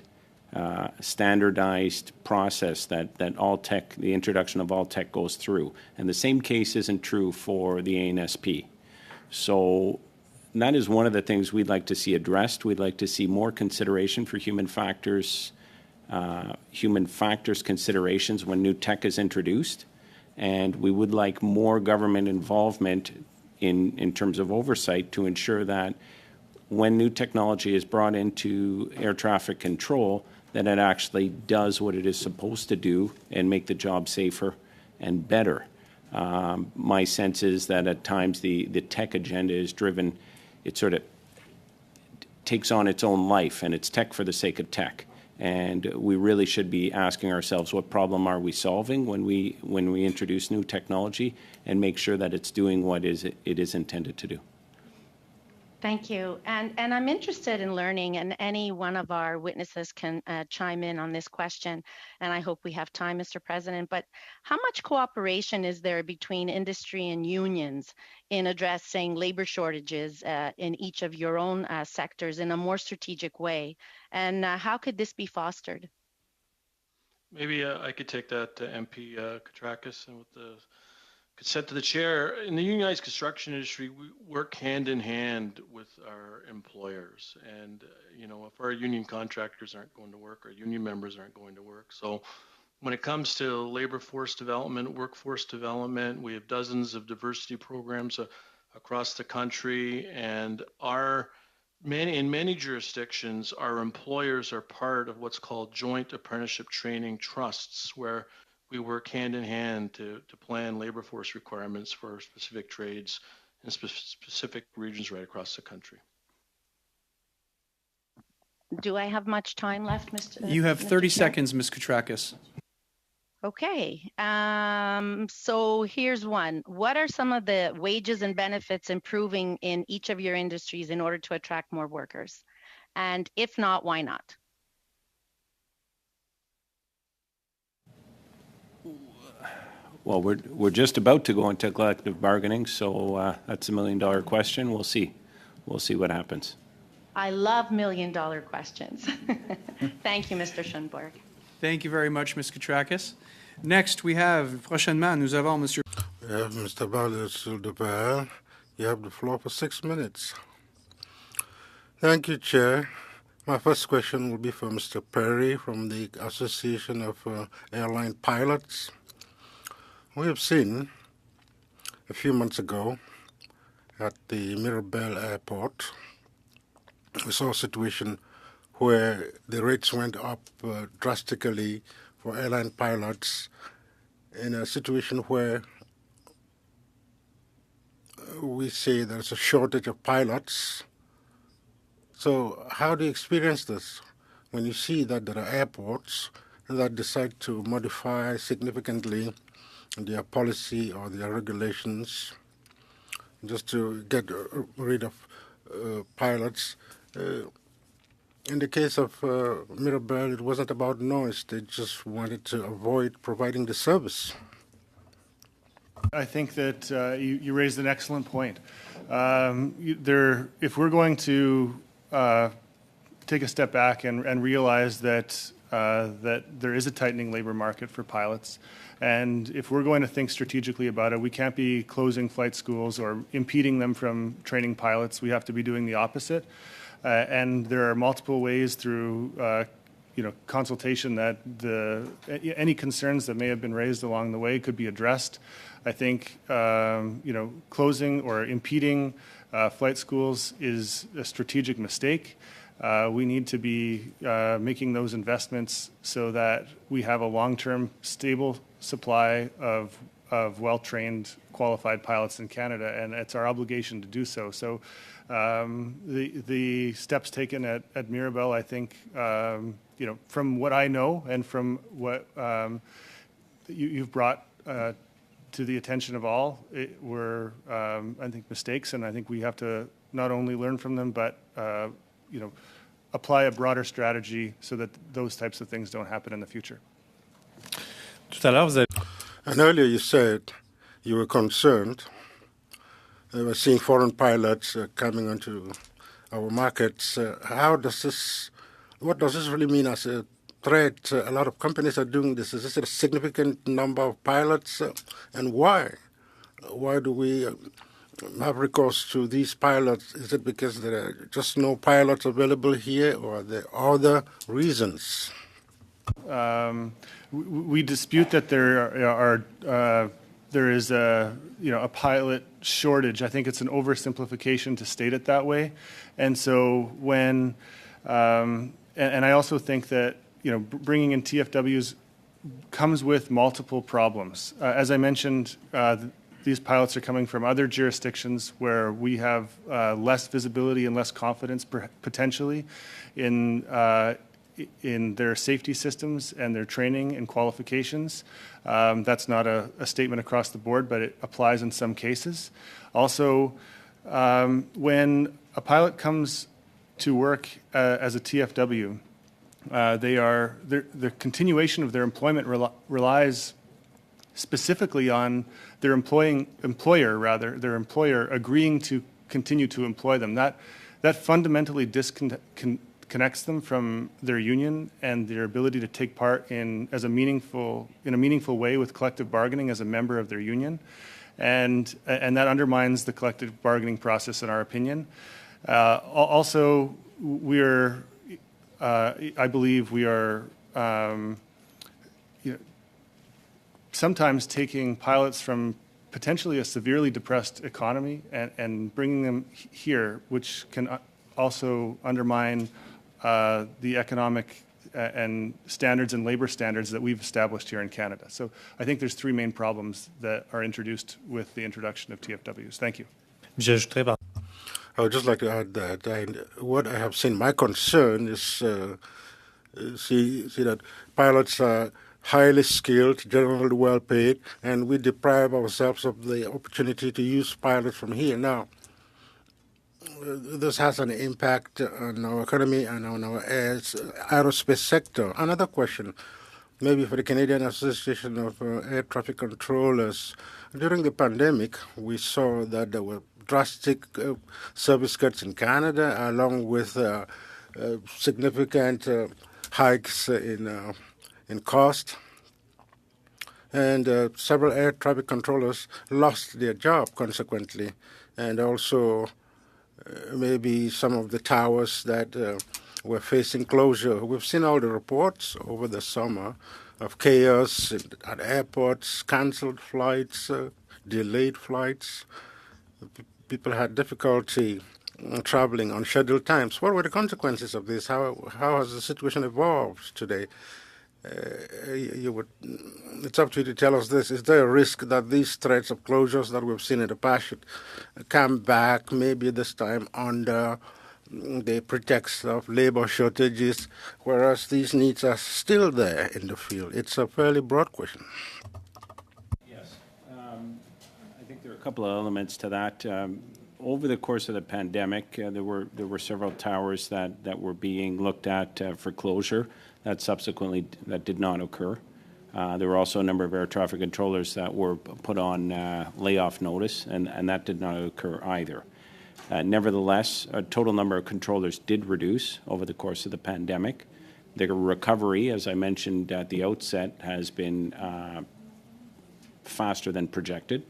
standardized process that all tech, the introduction of all tech goes through. And the same case isn't true for the ANSP. So that is one of the things we'd like to see addressed. We'd like to see more consideration for human factors considerations when new tech is introduced. And we would like more government involvement in terms of oversight to ensure that when new technology is brought into air traffic control, that it actually does what it is supposed to do and make the job safer and better. My sense is that at times the tech agenda is driven, it sort of takes on its own life, and it's tech for the sake of tech. And we really should be asking ourselves, what problem are we solving when we introduce new technology, and make sure that it's doing what it is intended to do. Thank you. And I'm interested in learning, and any one of our witnesses can chime in on this question, and I hope we have time, Mr. President, but how much cooperation is there between industry and unions in addressing labor shortages in each of your own sectors in a more strategic way? And how could this be fostered? Maybe I could take that to MP Koutrakis, and with the consent to the chair. In the unionized construction industry, we work hand in hand with our employers. And, if our union contractors aren't going to work, our union members aren't going to work. So when it comes to labor force development, workforce development, we have dozens of diversity programs across the country. And in many jurisdictions, our employers are part of what's called joint apprenticeship training trusts, where we work hand in hand to plan labor force requirements for specific trades in specific regions right across the country. Do I have much time left, Mr. You have 30 Chair? seconds, Ms. Koutrakis. Okay, so here's one. What are some of the wages and benefits improving in each of your industries in order to attract more workers? And if not, why not? Well, we're just about to go into collective bargaining, so that's $1 million question. We'll see what happens. I love million-dollar questions. Thank you, Mr. Schoenberg. Thank you very much, Ms. Koutrakis. Next, we have, prochainement, nous avons Monsieur. We have Mr. Balder. You have the floor for 6 minutes. Thank you, Chair. My first question will be for Mr. Perry from the Association of Airline Pilots. We have seen a few months ago at the Mirabel Airport, we saw a situation where the rates went up drastically for airline pilots in a situation where we say there's a shortage of pilots. So how do you experience this when you see that there are airports that decide to modify significantly their policy or their regulations just to get rid of pilots? In the case of Mirabel, it wasn't about noise. They just wanted to avoid providing the service. I think that you raised an excellent point. If we're going to take a step back and realize that that there is a tightening labor market for pilots. And if we're going to think strategically about it, we can't be closing flight schools or impeding them from training pilots. We have to be doing the opposite. And there are multiple ways through consultation that any concerns that may have been raised along the way could be addressed. I think closing or impeding flight schools is a strategic mistake. We need to be making those investments so that we have a long-term stable supply of well-trained, qualified pilots in Canada, and it's our obligation to do so. So the steps taken at Mirabel, I think, from what I know and from what you've brought to the attention of all, were, I think, mistakes, and I think we have to not only learn from them, but apply a broader strategy so that those types of things don't happen in the future. And earlier you said you were concerned about seeing foreign pilots coming onto our markets. What does this really mean as a threat? A lot of companies are doing this. Is this a significant number of pilots? And why? Why do we have recourse to these pilots? Is it because there are just no pilots available here, or are there other reasons? We dispute that there is a pilot shortage. I think it's an oversimplification to state it that way, and so when and I also think that bringing in TFWs comes with multiple problems. As I mentioned, these pilots are coming from other jurisdictions where we have less visibility and less confidence potentially in their safety systems and their training and qualifications. That's not a statement across the board, but it applies in some cases. Also, when a pilot comes to work as a TFW, the continuation of their employment relies specifically on their employer agreeing to continue to employ them. That fundamentally disconnects them from their union and their ability to take part in a meaningful way with collective bargaining as a member of their union, and that undermines the collective bargaining process in our opinion. Also, I believe we are sometimes taking pilots from potentially a severely depressed economy and bringing them here, which can also undermine the economic and standards and labor standards that we've established here in Canada. So I think there's three main problems that are introduced with the introduction of TFWs. Thank you. I would just like to add that what I have seen, my concern is see that pilots are highly skilled, generally well paid, and we deprive ourselves of the opportunity to use pilots from here. Now, this has an impact on our economy and on our aerospace sector. Another question, maybe for the Canadian Association of Air Traffic Controllers. During the pandemic, we saw that there were drastic service cuts in Canada, along with significant hikes in cost. And several air traffic controllers lost their job consequently, and also maybe some of the towers that were facing closure. We've seen all the reports over the summer of chaos at airports, canceled flights, delayed flights. People had difficulty traveling on scheduled times. What were the consequences of this? How has the situation evolved today? It's up to you to tell us this. Is there a risk that these threats of closures that we've seen in the past should come back, maybe this time under the pretext of labor shortages, whereas these needs are still there in the field? It's a fairly broad question. Yes. I think there are a couple of elements to that. Over the course of the pandemic, there were several towers that were being looked at for closure. That did not occur. There were also a number of air traffic controllers that were put on layoff notice, and that did not occur either. Nevertheless, a total number of controllers did reduce over the course of the pandemic. The recovery, as I mentioned at the outset, has been faster than projected.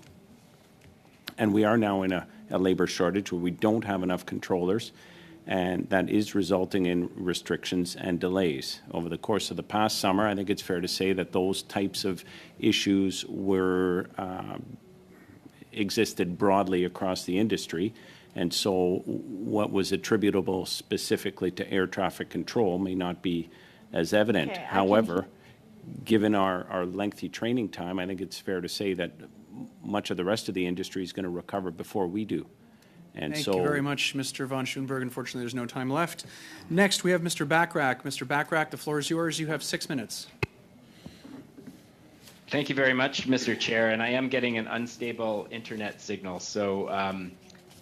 And we are now in a labor shortage where we don't have enough controllers, and that is resulting in restrictions and delays. Over the course of the past summer, I think it's fair to say that those types of issues were existed broadly across the industry. And so what was attributable specifically to air traffic control may not be as evident. Okay, However, given our lengthy training time, I think it's fair to say that much of the rest of the industry is going to recover before we do. And Thank so, you very much, Mr. von Schoenberg. Unfortunately, there's no time left. Next, we have Mr. Bachrach. Mr. Bachrach, the floor is yours. You have 6 minutes. Thank you very much, Mr. Chair. And I am getting an unstable internet signal, so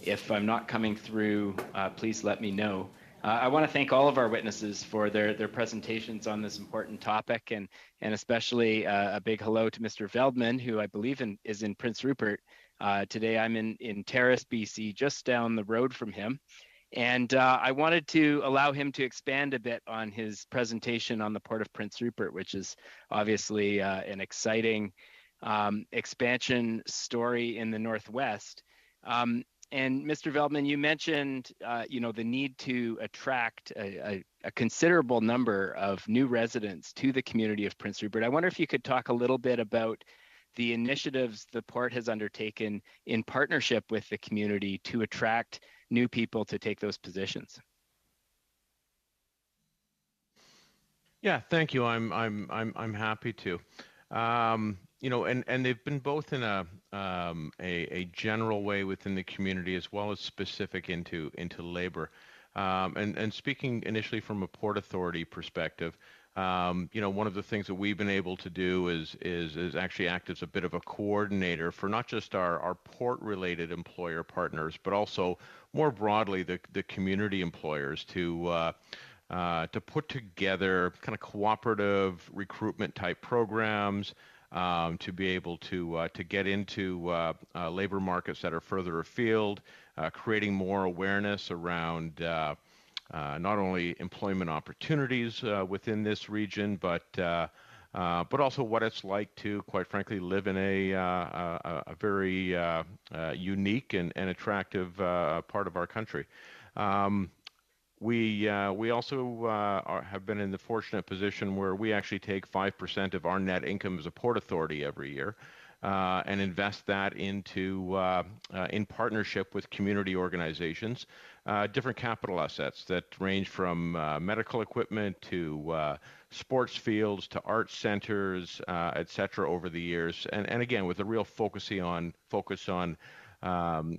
if I'm not coming through, please let me know. I want to thank all of our witnesses for their presentations on this important topic, and especially a big hello to Mr. Veldman, who I believe is in Prince Rupert. Today I'm in Terrace, BC, just down the road from him. And I wanted to allow him to expand a bit on his presentation on the Port of Prince Rupert, which is obviously an exciting expansion story in the Northwest. And Mr. Veldman, you mentioned, the need to attract a considerable number of new residents to the community of Prince Rupert. I wonder if you could talk a little bit about the initiatives the port has undertaken in partnership with the community to attract new people to take those positions. Yeah, thank you. I'm happy to. And they've been both in a general way within the community as well as specific into labor. And speaking initially from a Port Authority perspective, one of the things that we've been able to do is actually act as a bit of a coordinator for not just our port-related employer partners, but also more broadly the community employers to put together kind of cooperative recruitment type programs, to be able to get into labor markets that are further afield, creating more awareness around not only employment opportunities within this region, but also what it's like to, quite frankly, live in a very unique and attractive part of our country. We also have been in the fortunate position where we actually take 5% of our net income as a Port Authority every year and invest that into, in partnership with community organizations, different capital assets that range from medical equipment to sports fields to art centers, et cetera, over the years. And again, with a real focus on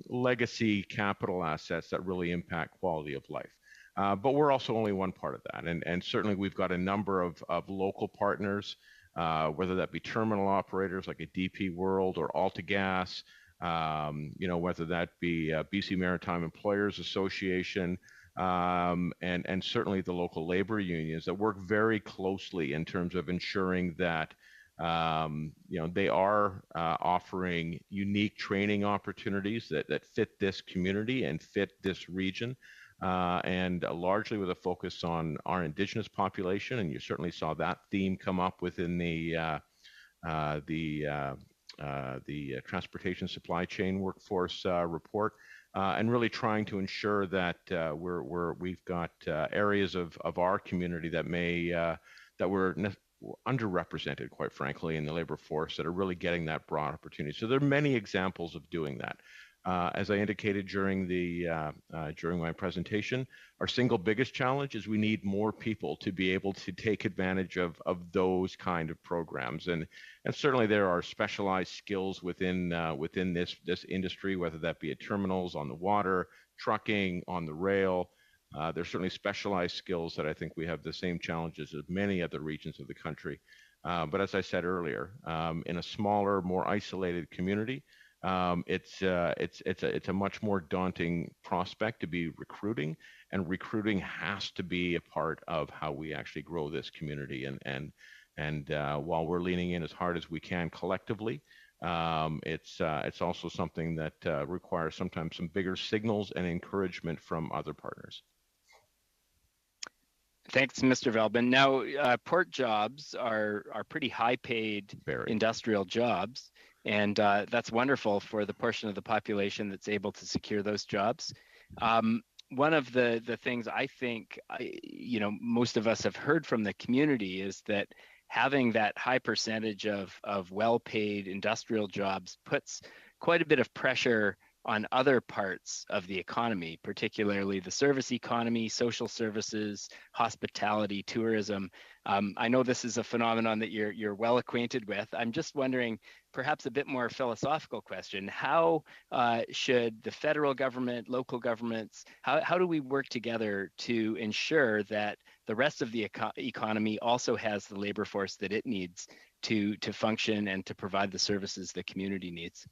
legacy capital assets that really impact quality of life. But we're also only one part of that. And certainly we've got a number of local partners, whether that be terminal operators like a DP World or AltaGas, whether that be BC Maritime Employers Association, and certainly the local labor unions that work very closely in terms of ensuring that they are offering unique training opportunities that fit this community and fit this region. And largely with a focus on our Indigenous population, and you certainly saw that theme come up within the transportation supply chain workforce report, and really trying to ensure that we've got areas of our community that were underrepresented, quite frankly, in the labor force that are really getting that broad opportunity. So there are many examples of doing that. As I indicated during my presentation, our single biggest challenge is we need more people to be able to take advantage of those kind of programs, and certainly there are specialized skills within this industry, whether that be at terminals, on the water, trucking, on the rail. There's certainly specialized skills that I think we have the same challenges as many other regions of the country. But as I said earlier, in a smaller, more isolated community, it's a much more daunting prospect to be recruiting, and recruiting has to be a part of how we actually grow this community. And while we're leaning in as hard as we can collectively, It's also something that requires sometimes some bigger signals and encouragement from other partners. Thanks, Mr. Velbin. Now, port jobs are pretty high-paid industrial jobs, and that's wonderful for the portion of the population that's able to secure those jobs. One of the things I think most of us have heard from the community is that having that high percentage of well-paid industrial jobs puts quite a bit of pressure on other parts of the economy, particularly the service economy, social services, hospitality, tourism. I know this is a phenomenon that you're well acquainted with. I'm just wondering, perhaps a bit more philosophical question, how should the federal government, local governments, how do we work together to ensure that the rest of the economy also has the labor force that it needs to function and to provide the services the community needs?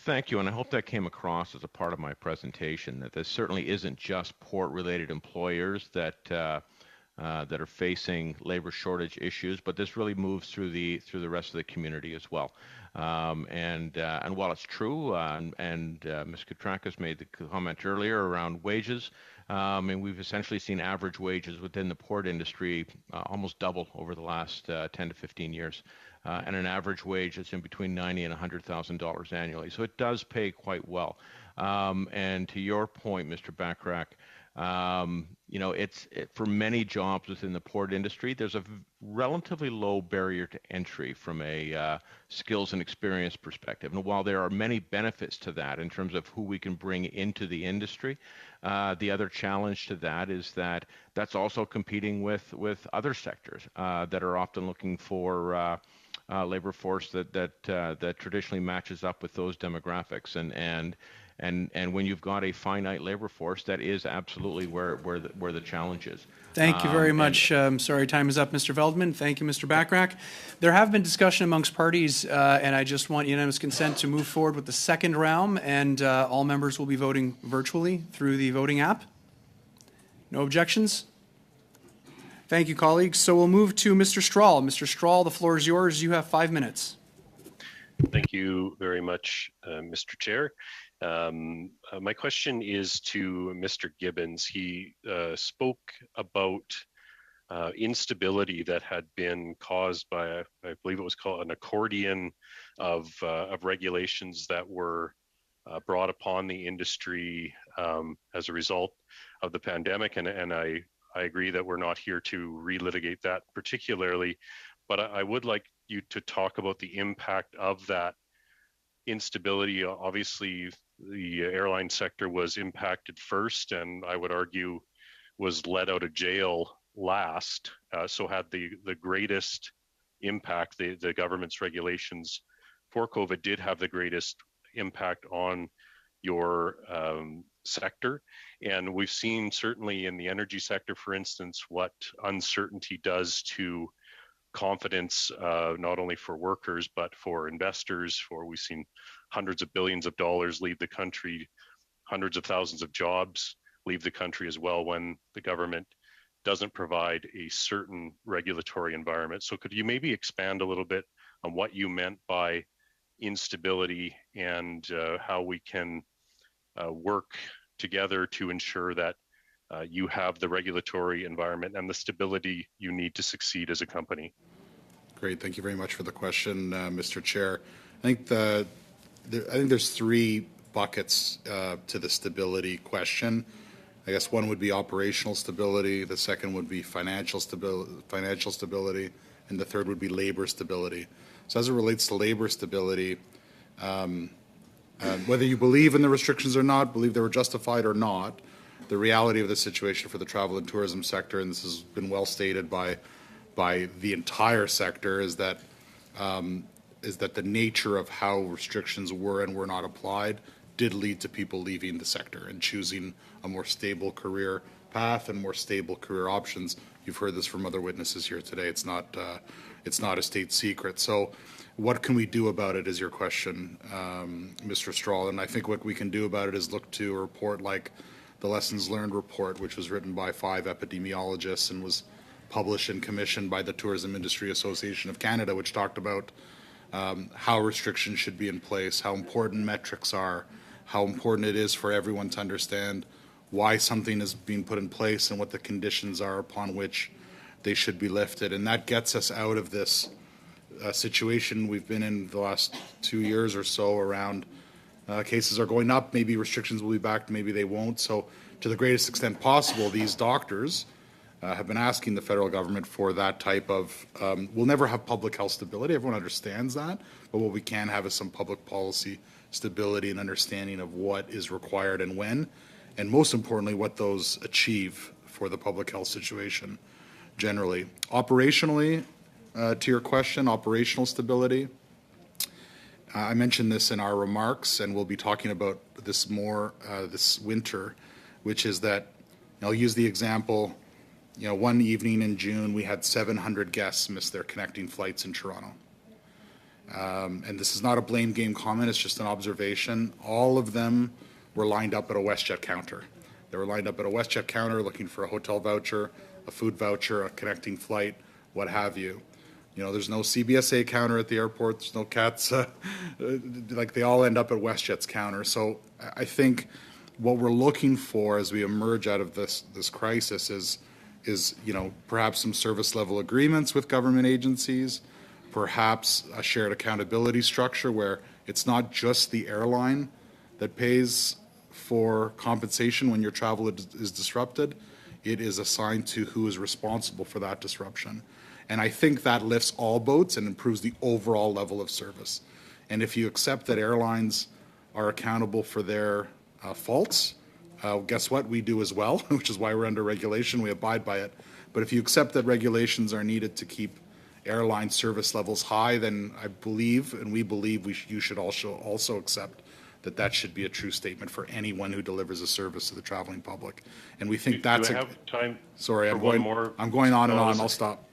Thank you, and I hope that came across as a part of my presentation, that this certainly isn't just port-related employers that are facing labor shortage issues, but this really moves through the rest of the community as well. And while it's true, and Ms. Katrakis made the comment earlier around wages, and we've essentially seen average wages within the port industry almost double over the last 10 to 15 years. And an average wage that's in between $90,000 and $100,000 annually. So it does pay quite well. And to your point, Mr. Bachrach, for many jobs within the port industry, there's a relatively low barrier to entry from a skills and experience perspective. And while there are many benefits to that in terms of who we can bring into the industry, the other challenge to that is that that's also competing with other sectors that are often looking for labor force that traditionally matches up with those demographics, and when you've got a finite labor force, that is absolutely where the challenge is. Thank you very much. Sorry, time is up, Mr. Veldman. Thank you, Mr. Bachrach. There have been discussion amongst parties, and I just want unanimous consent to move forward with the second round, and all members will be voting virtually through the voting app. No objections? Thank you, colleagues. So we'll move to Mr. Strahl. Mr. Strahl, the floor is yours. You have 5 minutes. Thank you very much, Mr. Chair. My question is to Mr. Gibbons. He spoke about instability that had been caused by, I believe it was called an accordion of regulations that were brought upon the industry as a result of the pandemic, and I agree that we're not here to relitigate that particularly, but I would like you to talk about the impact of that instability. Obviously, the airline sector was impacted first, and I would argue was let out of jail last, so had the greatest impact. The government's regulations for COVID did have the greatest impact on your sector. And we've seen certainly in the energy sector, for instance, what uncertainty does to confidence, not only for workers, but for investors. We've seen hundreds of billions of dollars leave the country, hundreds of thousands of jobs leave the country as well when the government doesn't provide a certain regulatory environment. So could you maybe expand a little bit on what you meant by instability and how we can work together to ensure that you have the regulatory environment and the stability you need to succeed as a company? Great, thank you very much for the question, Mr. Chair. I think there's 3 buckets to the stability question. I guess one would be operational stability, the second would be financial stability, and the third would be labor stability. So as it relates to labor stability, whether you believe in the restrictions or not, believe they were justified or not, the reality of the situation for the travel and tourism sector, and this has been well stated by the entire sector, is that the nature of how restrictions were and were not applied did lead to people leaving the sector and choosing a more stable career path and more stable career options. You've heard this from other witnesses here today. It's not a state secret. So what can we do about it is your question, Mr. Strahl. And I think what we can do about it is look to a report like the Lessons Learned report, which was written by 5 epidemiologists and was published and commissioned by the Tourism Industry Association of Canada, which talked about how restrictions should be in place, how important metrics are, how important it is for everyone to understand why something is being put in place and what the conditions are upon which they should be lifted. And that gets us out of this situation we've been in the last 2 years or so around cases are going up, maybe restrictions will be back, maybe they won't. So to the greatest extent possible, these doctors have been asking the federal government for that type of, we'll never have public health stability, everyone understands that, but what we can have is some public policy stability and understanding of what is required and when, and most importantly, what those achieve for the public health situation generally. Operationally, to your question, operational stability, I mentioned this in our remarks, and we'll be talking about this more this winter, which is that, I'll use the example, one evening in June, we had 700 guests miss their connecting flights in Toronto. And this is not a blame game comment, it's just an observation. All of them were lined up at a WestJet counter. They were lined up at a WestJet counter looking for a hotel voucher, a food voucher, a connecting flight, what have you. There's no CBSA counter at the airport, there's no CATS, like they all end up at WestJet's counter. So I think what we're looking for as we emerge out of this crisis is perhaps some service level agreements with government agencies, perhaps a shared accountability structure where it's not just the airline that pays for compensation when your travel is disrupted. It is assigned to who is responsible for that disruption. And I think that lifts all boats and improves the overall level of service. And if you accept that airlines are accountable for their faults, guess what? We do as well, which is why we're under regulation. We abide by it. But if you accept that regulations are needed to keep airline service levels high, then I believe, and we believe, you should also accept that should be a true statement for anyone who delivers a service to the traveling public. And we think that's do I have time? Sorry, for one more? I'm going on and on. I'll stop.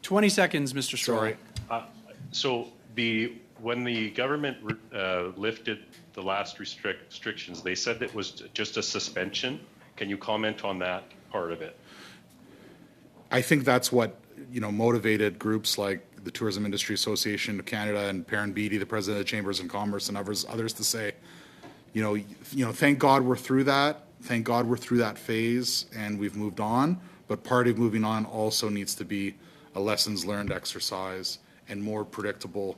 20 seconds, Mr. Stroll. Sorry. So when the government lifted the last restrictions, they said it was just a suspension. Can you comment on that part of it? I think that's what motivated groups like the Tourism Industry Association of Canada and Perrin Beatty, the president of the Chambers of Commerce, and others to say, thank God we're through that. Thank God we're through that phase and we've moved on. But part of moving on also needs to be a lessons learned exercise and more predictable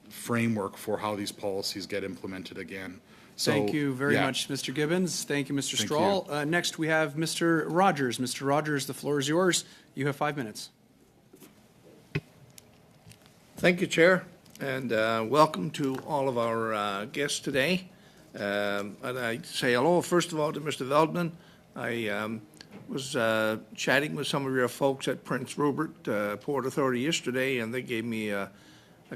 framework for how these policies get implemented again. So, thank you very much, Mr. Gibbons. Thank you, Mr. Stroll. Next, we have Mr. Rogers. Mr. Rogers, the floor is yours. You have 5 minutes. Thank you, Chair, and welcome to all of our guests today. And I say hello, first of all, to Mr. Veldman. I was chatting with some of your folks at Prince Rupert Port Authority yesterday, and they gave me a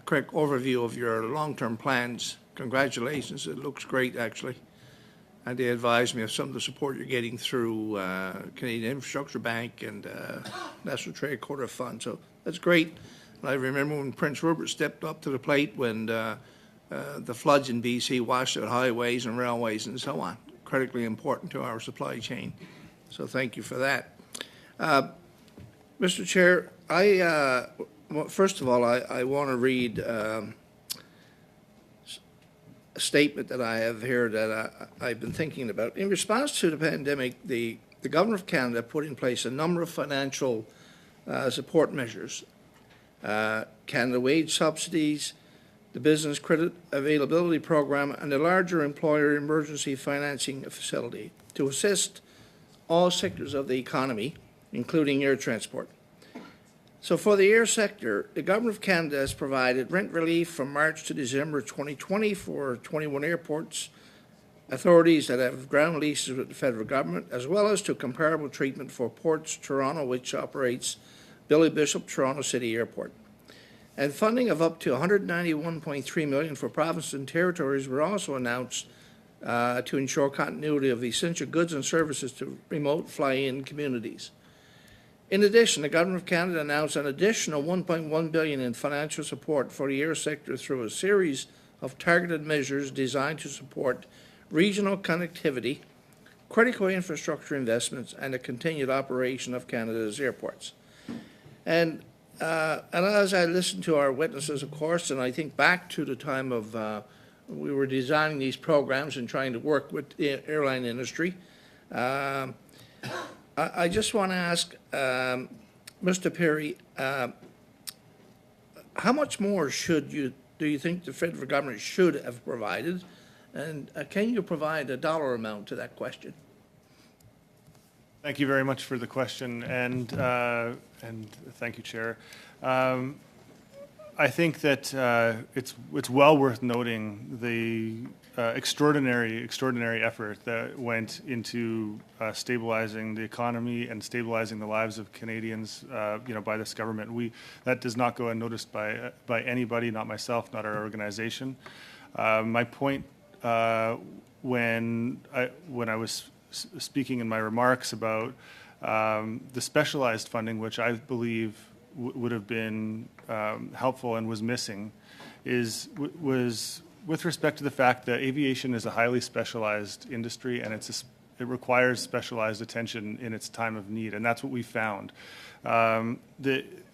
quick overview of your long-term plans. Congratulations, it looks great, actually. And they advised me of some of the support you're getting through Canadian Infrastructure Bank and National Trade Quarter Fund, so that's great. And I remember when Prince Rupert stepped up to the plate when the floods in BC washed out highways and railways and so on. Critically important to our supply chain. So thank you for that. Mr. Chair, first of all, I want to read a statement that I have here that I've been thinking about. In response to the pandemic, the Government of Canada put in place a number of financial support measures. Canada wage subsidies, the Business Credit Availability Program, and the larger Employer Emergency Financing Facility to assist all sectors of the economy, including air transport. So for the air sector, the Government of Canada has provided rent relief from March to December 2020 for 21 airports, authorities that have ground leases with the federal government, as well as to comparable treatment for Ports Toronto, which operates Billy Bishop Toronto City Airport. And funding of up to $191.3 million for provinces and territories were also announced to ensure continuity of essential goods and services to remote fly-in communities. In addition, the Government of Canada announced an additional $1.1 billion in financial support for the air sector through a series of targeted measures designed to support regional connectivity, critical infrastructure investments, and the continued operation of Canada's airports. And And as I listen to our witnesses, of course, and I think back to the time of we were designing these programs and trying to work with the airline industry, I just want to ask Mr. Perry, how much more do you think the federal government should have provided? And can you provide a dollar amount to that question? Thank you very much for the question, and thank you, Chair. I think that it's well worth noting the extraordinary effort that went into stabilizing the economy and stabilizing the lives of Canadians, by this government. That does not go unnoticed by anybody, not myself, not our organization. My point when I was speaking in my remarks about the specialized funding, which I believe would have been helpful and was missing, was with respect to the fact that aviation is a highly specialized industry, and it requires specialized attention in its time of need, and that's what we found.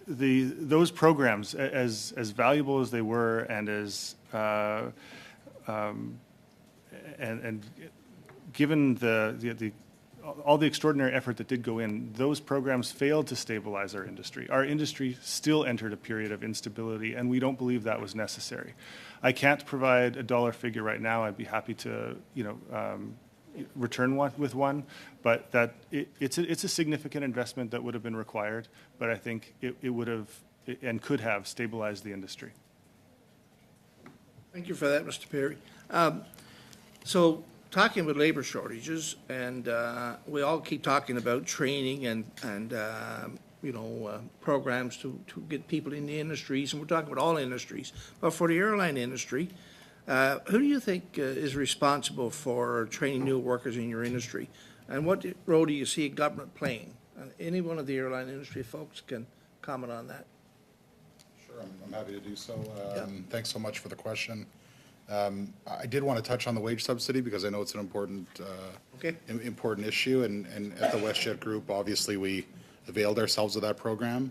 Those programs, as valuable as they were, and as and given all the extraordinary effort that did go in, those programs failed to stabilize our industry. Our industry still entered a period of instability, and we don't believe that was necessary. I can't provide a dollar figure right now. I'd be happy to, return with one, but it's a significant investment that would have been required. But I think it would have and could have stabilized the industry. Thank you for that, Mr. Perry. So, talking about labor shortages, and we all keep talking about training and programs to get people in the industries, and we're talking about all industries. But for the airline industry, who do you think is responsible for training new workers in your industry? And what role do you see government playing? Any one of the airline industry folks can comment on that. Sure, I'm happy to do so. Thanks so much for the question. I did want to touch on the wage subsidy because I know it's an important important issue, and at the WestJet Group, obviously, we availed ourselves of that program.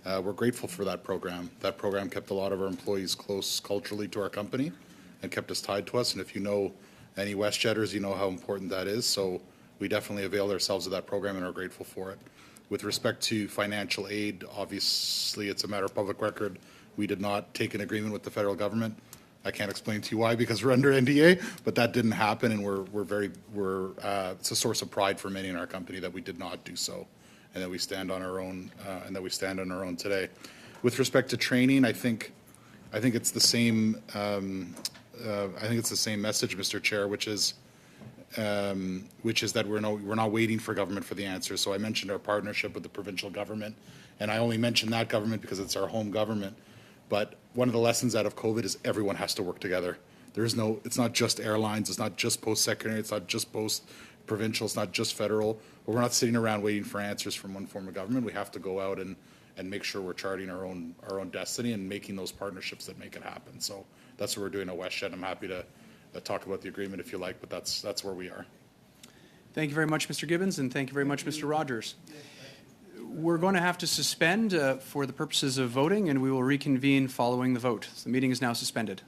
We're grateful for that program. That program kept a lot of our employees close culturally to our company and kept us tied to us, and if you know any WestJetters, you know how important that is, so we definitely availed ourselves of that program and are grateful for it. With respect to financial aid, obviously, it's a matter of public record. We did not take an agreement with the federal government. I can't explain to you why because we're under NDA, but that didn't happen, and it's a source of pride for many in our company that we did not do so, and that we stand on our own, today. With respect to training, I think it's the same. I think it's the same message, Mr. Chair, which is that we're not waiting for government for the answer. So I mentioned our partnership with the provincial government, and I only mention that government because it's our home government. But one of the lessons out of COVID is everyone has to work together. It's not just airlines, it's not just post-secondary, it's not just post-provincial, it's not just federal. But we're not sitting around waiting for answers from one form of government. We have to go out and make sure we're charting our own destiny and making those partnerships that make it happen. So that's what we're doing at WestJet. I'm happy to talk about the agreement if you like, but that's where we are. Thank you very much, Mr. Gibbons, and thank you very much, Mr. Rogers. We're going to have to suspend for the purposes of voting, and we will reconvene following the vote. So the meeting is now suspended.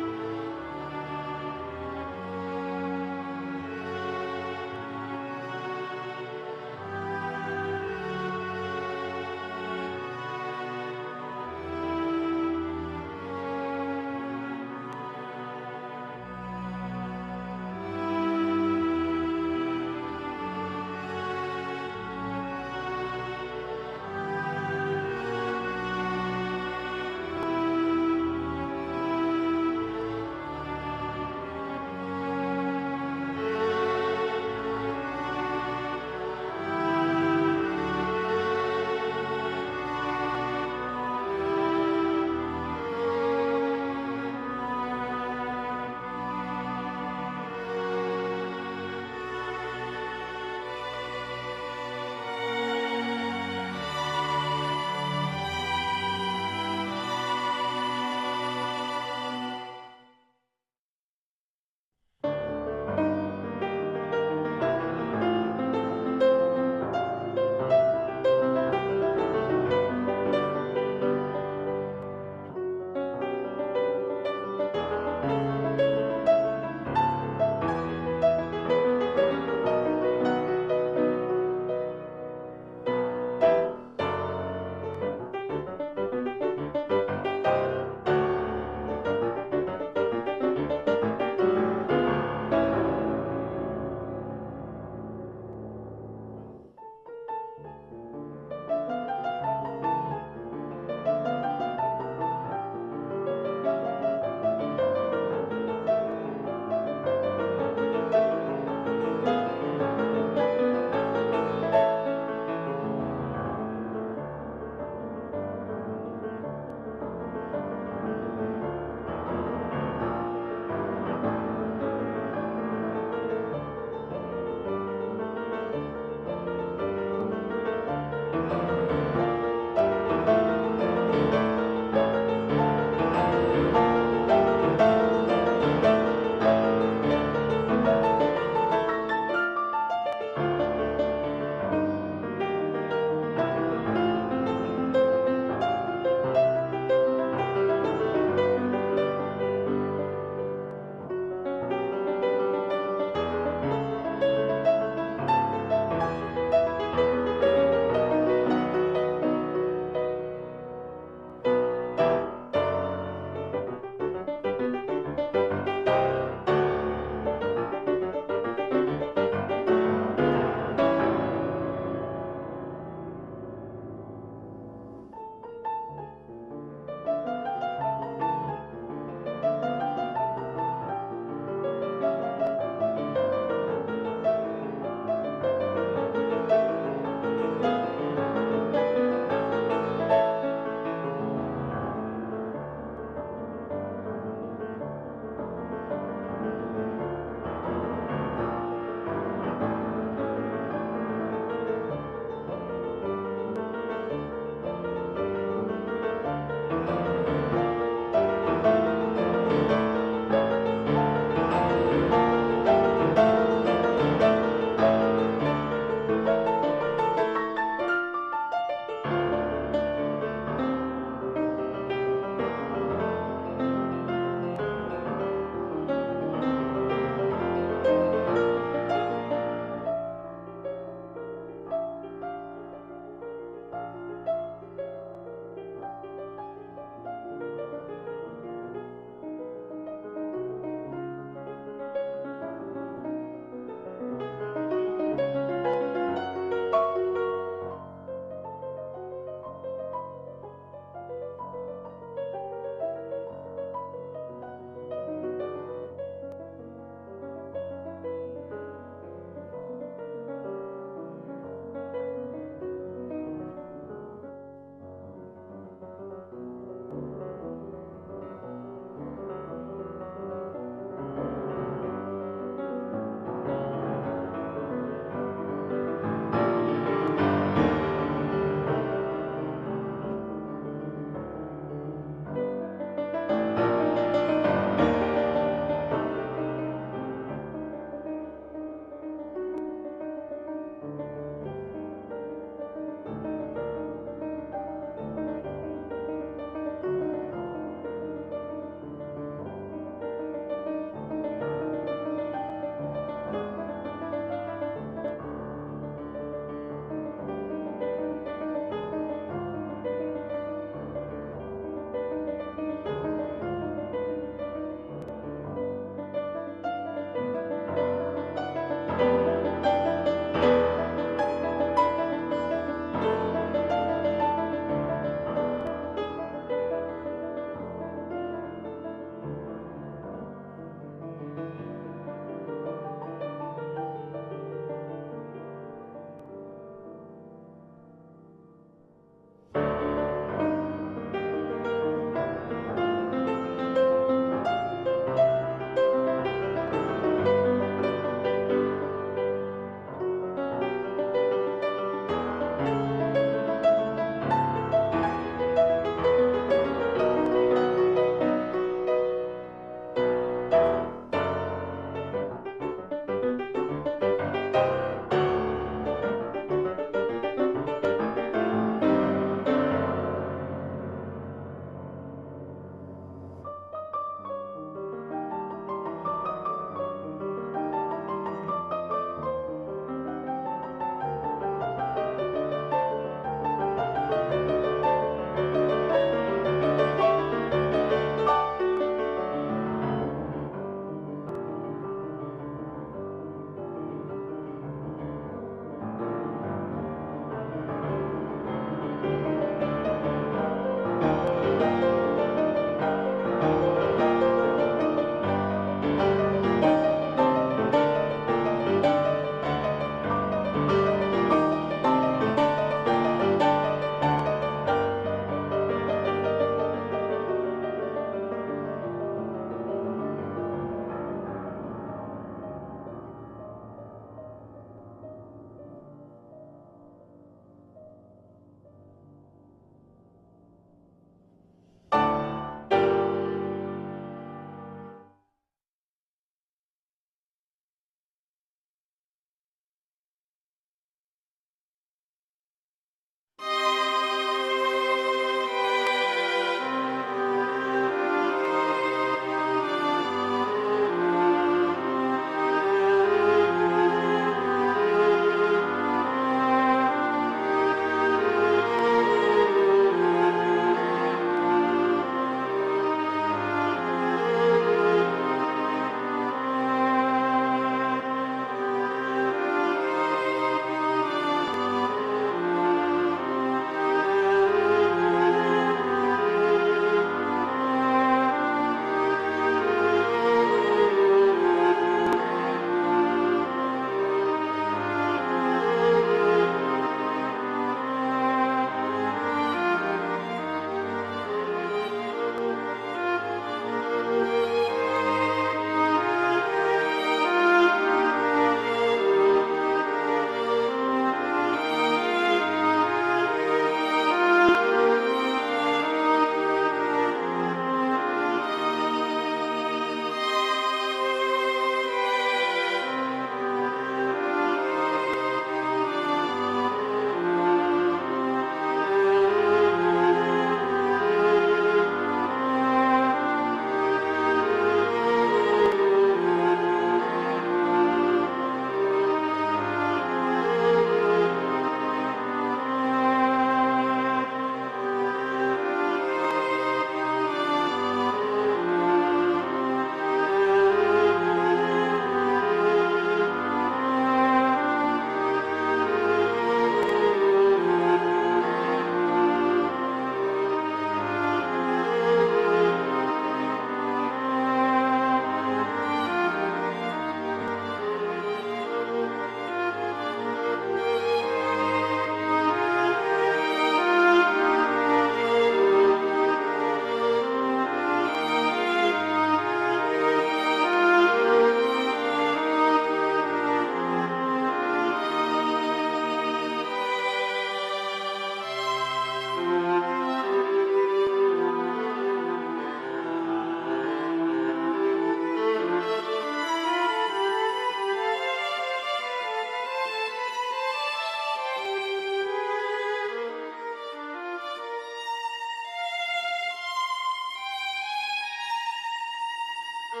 We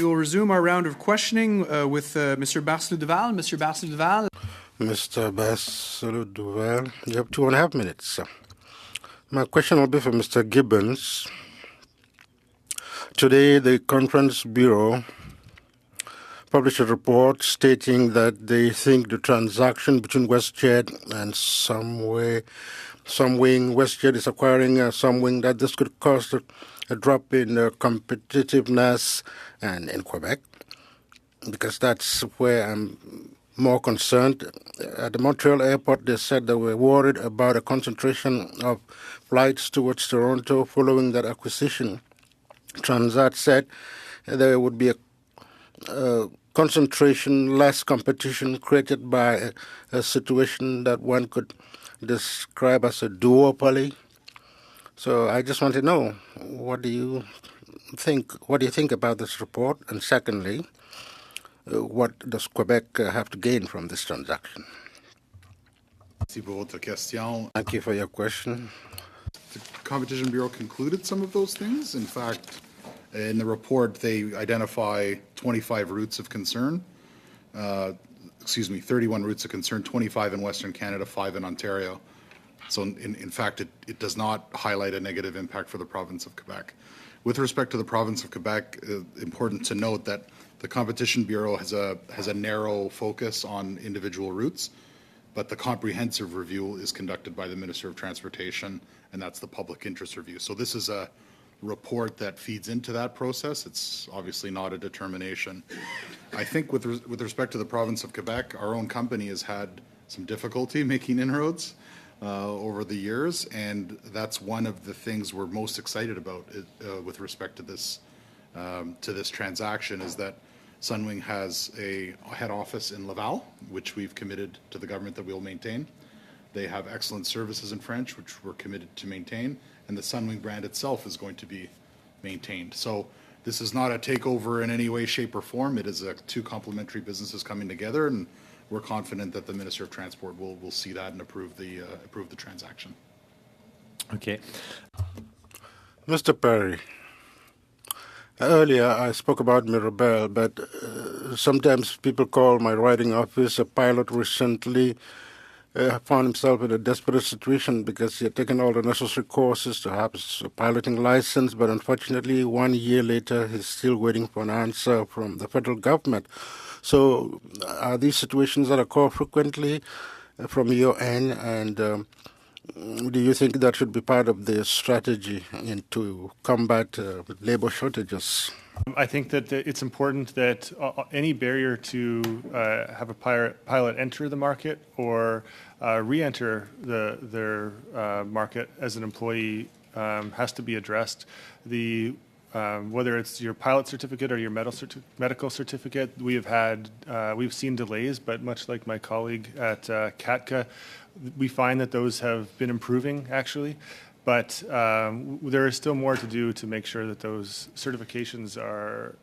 will resume our round of questioning with Mr. Barcelou-Duval. Mr. Barcelou-Duval. Mr. Barcelou-Duval, you have 2.5 minutes. My question will be for Mr. Gibbons. Today, the Conference Bureau published a report stating that they think the transaction between WestJet and Sunwing WestJet is acquiring Sunwing, that this could cause a drop in competitiveness and in Quebec, because that's where I'm more concerned. At the Montreal airport, they said they were worried about a concentration of flights towards Toronto following that acquisition. Transat said there would be a concentration, less competition created by a situation that one could describe as a duopoly. So I just want to know, what do you think about this report? And secondly, what does Quebec have to gain from this transaction? Thank you for your question. The Competition Bureau concluded some of those things. In fact, in the report, they identify 25 routes of concern. 31 routes of concern, 25 in Western Canada, 5 in Ontario. So in fact, it does not highlight a negative impact for the province of Quebec. With respect to the province of Quebec, important to note that the Competition Bureau has a narrow focus on individual routes, but the comprehensive review is conducted by the Minister of Transportation, and that's the public interest review. So this is a report that feeds into that process. It's obviously not a determination. I think with respect to the province of Quebec, our own company has had some difficulty making inroads over the years, and that's one of the things we're most excited about with respect to this transaction, is that Sunwing has a head office in Laval, which we've committed to the government that we'll maintain. They have excellent services in French, which we're committed to maintain, and the Sunwing brand itself is going to be maintained. So this is not a takeover in any way, shape, or form. It is two complementary businesses coming together, and we're confident that the Minister of Transport will see that and approve the transaction. Okay. Mr. Perry, earlier I spoke about Mirabel, but sometimes people call my riding office. A pilot recently found himself in a desperate situation because he had taken all the necessary courses to have his piloting license, but unfortunately 1 year later he's still waiting for an answer from the federal government. So are these situations that occur frequently from your end, and do you think that should be part of the strategy to combat labor shortages? I think that it's important that any barrier to have a pilot enter the market or re-enter their market as an employee has to be addressed. Whether it's your pilot certificate or your medical certificate, we've seen delays, but much like my colleague at CATCA, we find that those have been improving actually. But there is still more to do to make sure that those certifications are,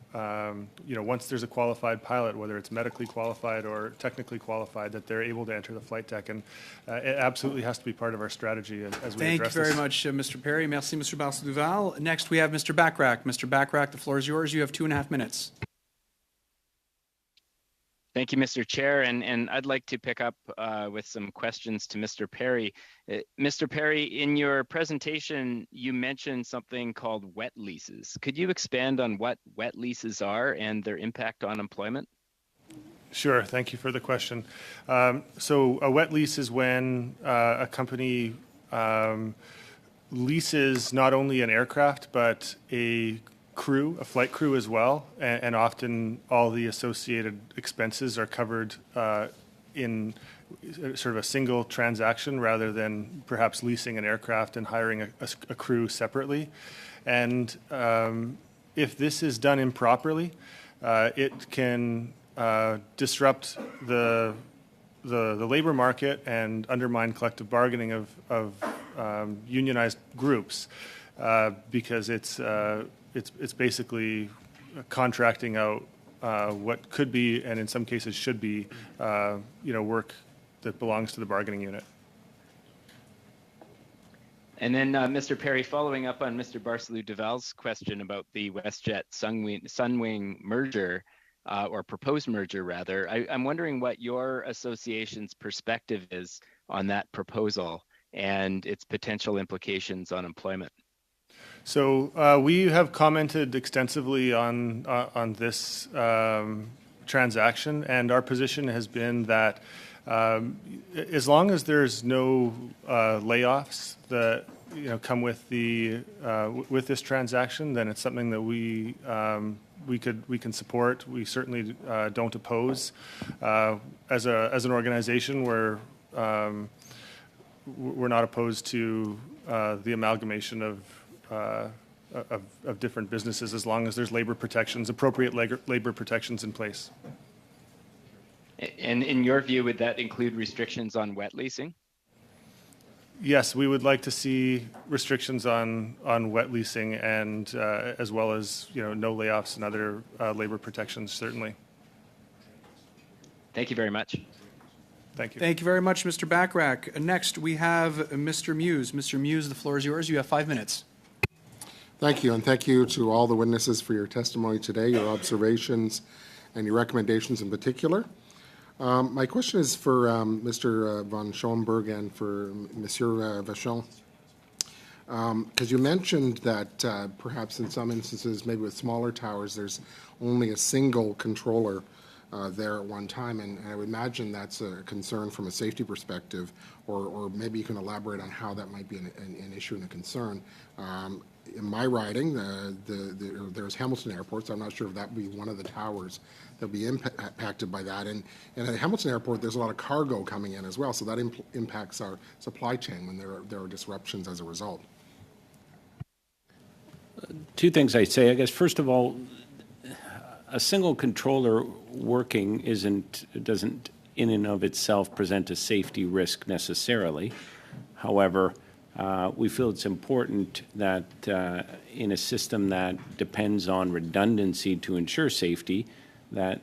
once there's a qualified pilot, whether it's medically qualified or technically qualified, that they're able to enter the flight deck. And it absolutely has to be part of our strategy as we address this. Thank you very much, Mr. Perry. Merci, Mr. Barcelou-Duval. Next, we have Mr. Bachrach. Mr. Bachrach, the floor is yours. You have 2.5 minutes. Thank you, Mr. Chair, and I'd like to pick up with some questions to Mr. Perry. Mr. Perry, in your presentation, you mentioned something called wet leases. Could you expand on what wet leases are and their impact on employment? Sure, thank you for the question. So a wet lease is when a company leases not only an aircraft, but a flight crew as well, and often all the associated expenses are covered in sort of a single transaction rather than perhaps leasing an aircraft and hiring a crew separately. And if this is done improperly, it can disrupt the labor market and undermine collective bargaining of unionized groups because it's basically contracting out what could be and in some cases should be work that belongs to the bargaining unit. And then, Mr. Perry, following up on Mr. Barcelou-Duval's question about the WestJet Sunwing merger, or proposed merger rather, I'm wondering what your association's perspective is on that proposal and its potential implications on employment. So we have commented extensively on this transaction, and our position has been that as long as there's no layoffs that come with with this transaction, then it's something that we can support. We certainly don't oppose. As an organization, we're not opposed to the amalgamation of different businesses as long as there's labor protections, appropriate labor protections in place. And in your view, would that include restrictions on wet leasing? Yes, we would like to see restrictions on wet leasing and as well as no layoffs and other labor protections, certainly. Thank you very much. Thank you. Thank you very much, Mr. Bachrach. Next, we have Mr. Muse. Mr. Muse, the floor is yours. You have 5 minutes. Thank you, and thank you to all the witnesses for your testimony today, your observations, and your recommendations in particular. My question is for Mr. von Schoenberg and for Monsieur Vachon. Because you mentioned that perhaps in some instances, maybe with smaller towers, there's only a single controller there at one time, and I would imagine that's a concern from a safety perspective, or maybe you can elaborate on how that might be an issue and a concern. In my riding, there's Hamilton Airport, so I'm not sure if that would be one of the towers that will be impacted by that. And at Hamilton Airport, there's a lot of cargo coming in as well, so that impacts our supply chain when there are disruptions as a result. Two things I'd say. I guess, first of all, a single controller working doesn't in and of itself present a safety risk necessarily. However, we feel it's important that in a system that depends on redundancy to ensure safety, that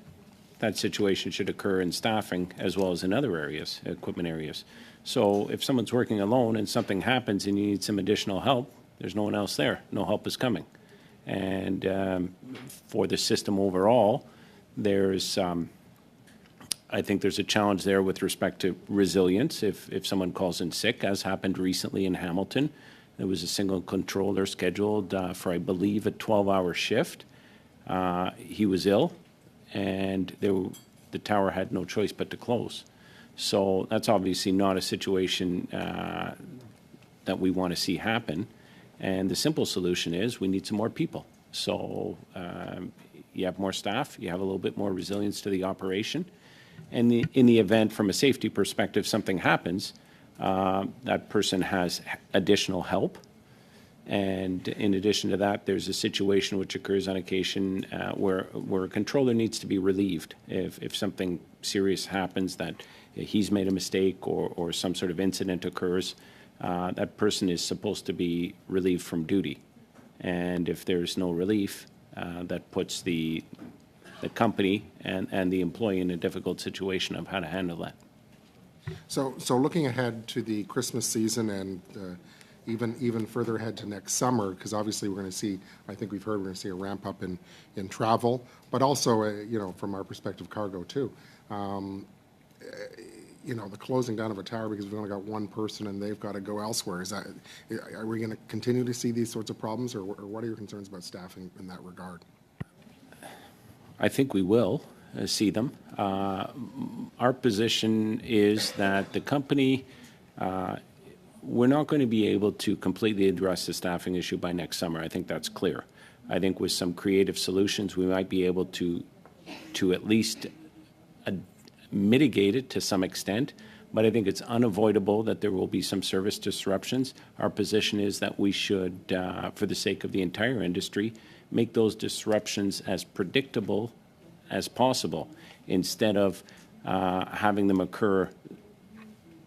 situation should occur in staffing as well as in other areas, equipment areas. So if someone's working alone and something happens and you need some additional help, there's no one else there. No help is coming. And for the system overall, I think there's a challenge there with respect to resilience. If someone calls in sick, as happened recently in Hamilton, there was a single controller scheduled for, I believe, a 12-hour shift. He was ill, and the tower had no choice but to close. So that's obviously not a situation that we want to see happen. And the simple solution is we need some more people. So you have more staff, you have a little bit more resilience to the operation. And in the event, from a safety perspective, something happens, that person has additional help. And in addition to that, there's a situation which occurs on occasion where a controller needs to be relieved. If something serious happens, that he's made a mistake or some sort of incident occurs, that person is supposed to be relieved from duty. And if there's no relief, that puts the company and the employee in a difficult situation of how to handle that. So looking ahead to the Christmas season and even further ahead to next summer, because obviously we're going to see, I think we've heard, we're going to see a ramp up in travel, but also, from our perspective, cargo too. The closing down of a tower because we've only got one person and they've got to go elsewhere. Are we going to continue to see these sorts of problems, or what are your concerns about staffing in that regard? I think we will see them. Our position is that the company, we're not going to be able to completely address the staffing issue by next summer. I think that's clear. I think with some creative solutions, we might be able to at least mitigate it to some extent, But I think it's unavoidable that there will be some service disruptions. Our position is that we should, for the sake of the entire industry, make those disruptions as predictable as possible instead of having them occur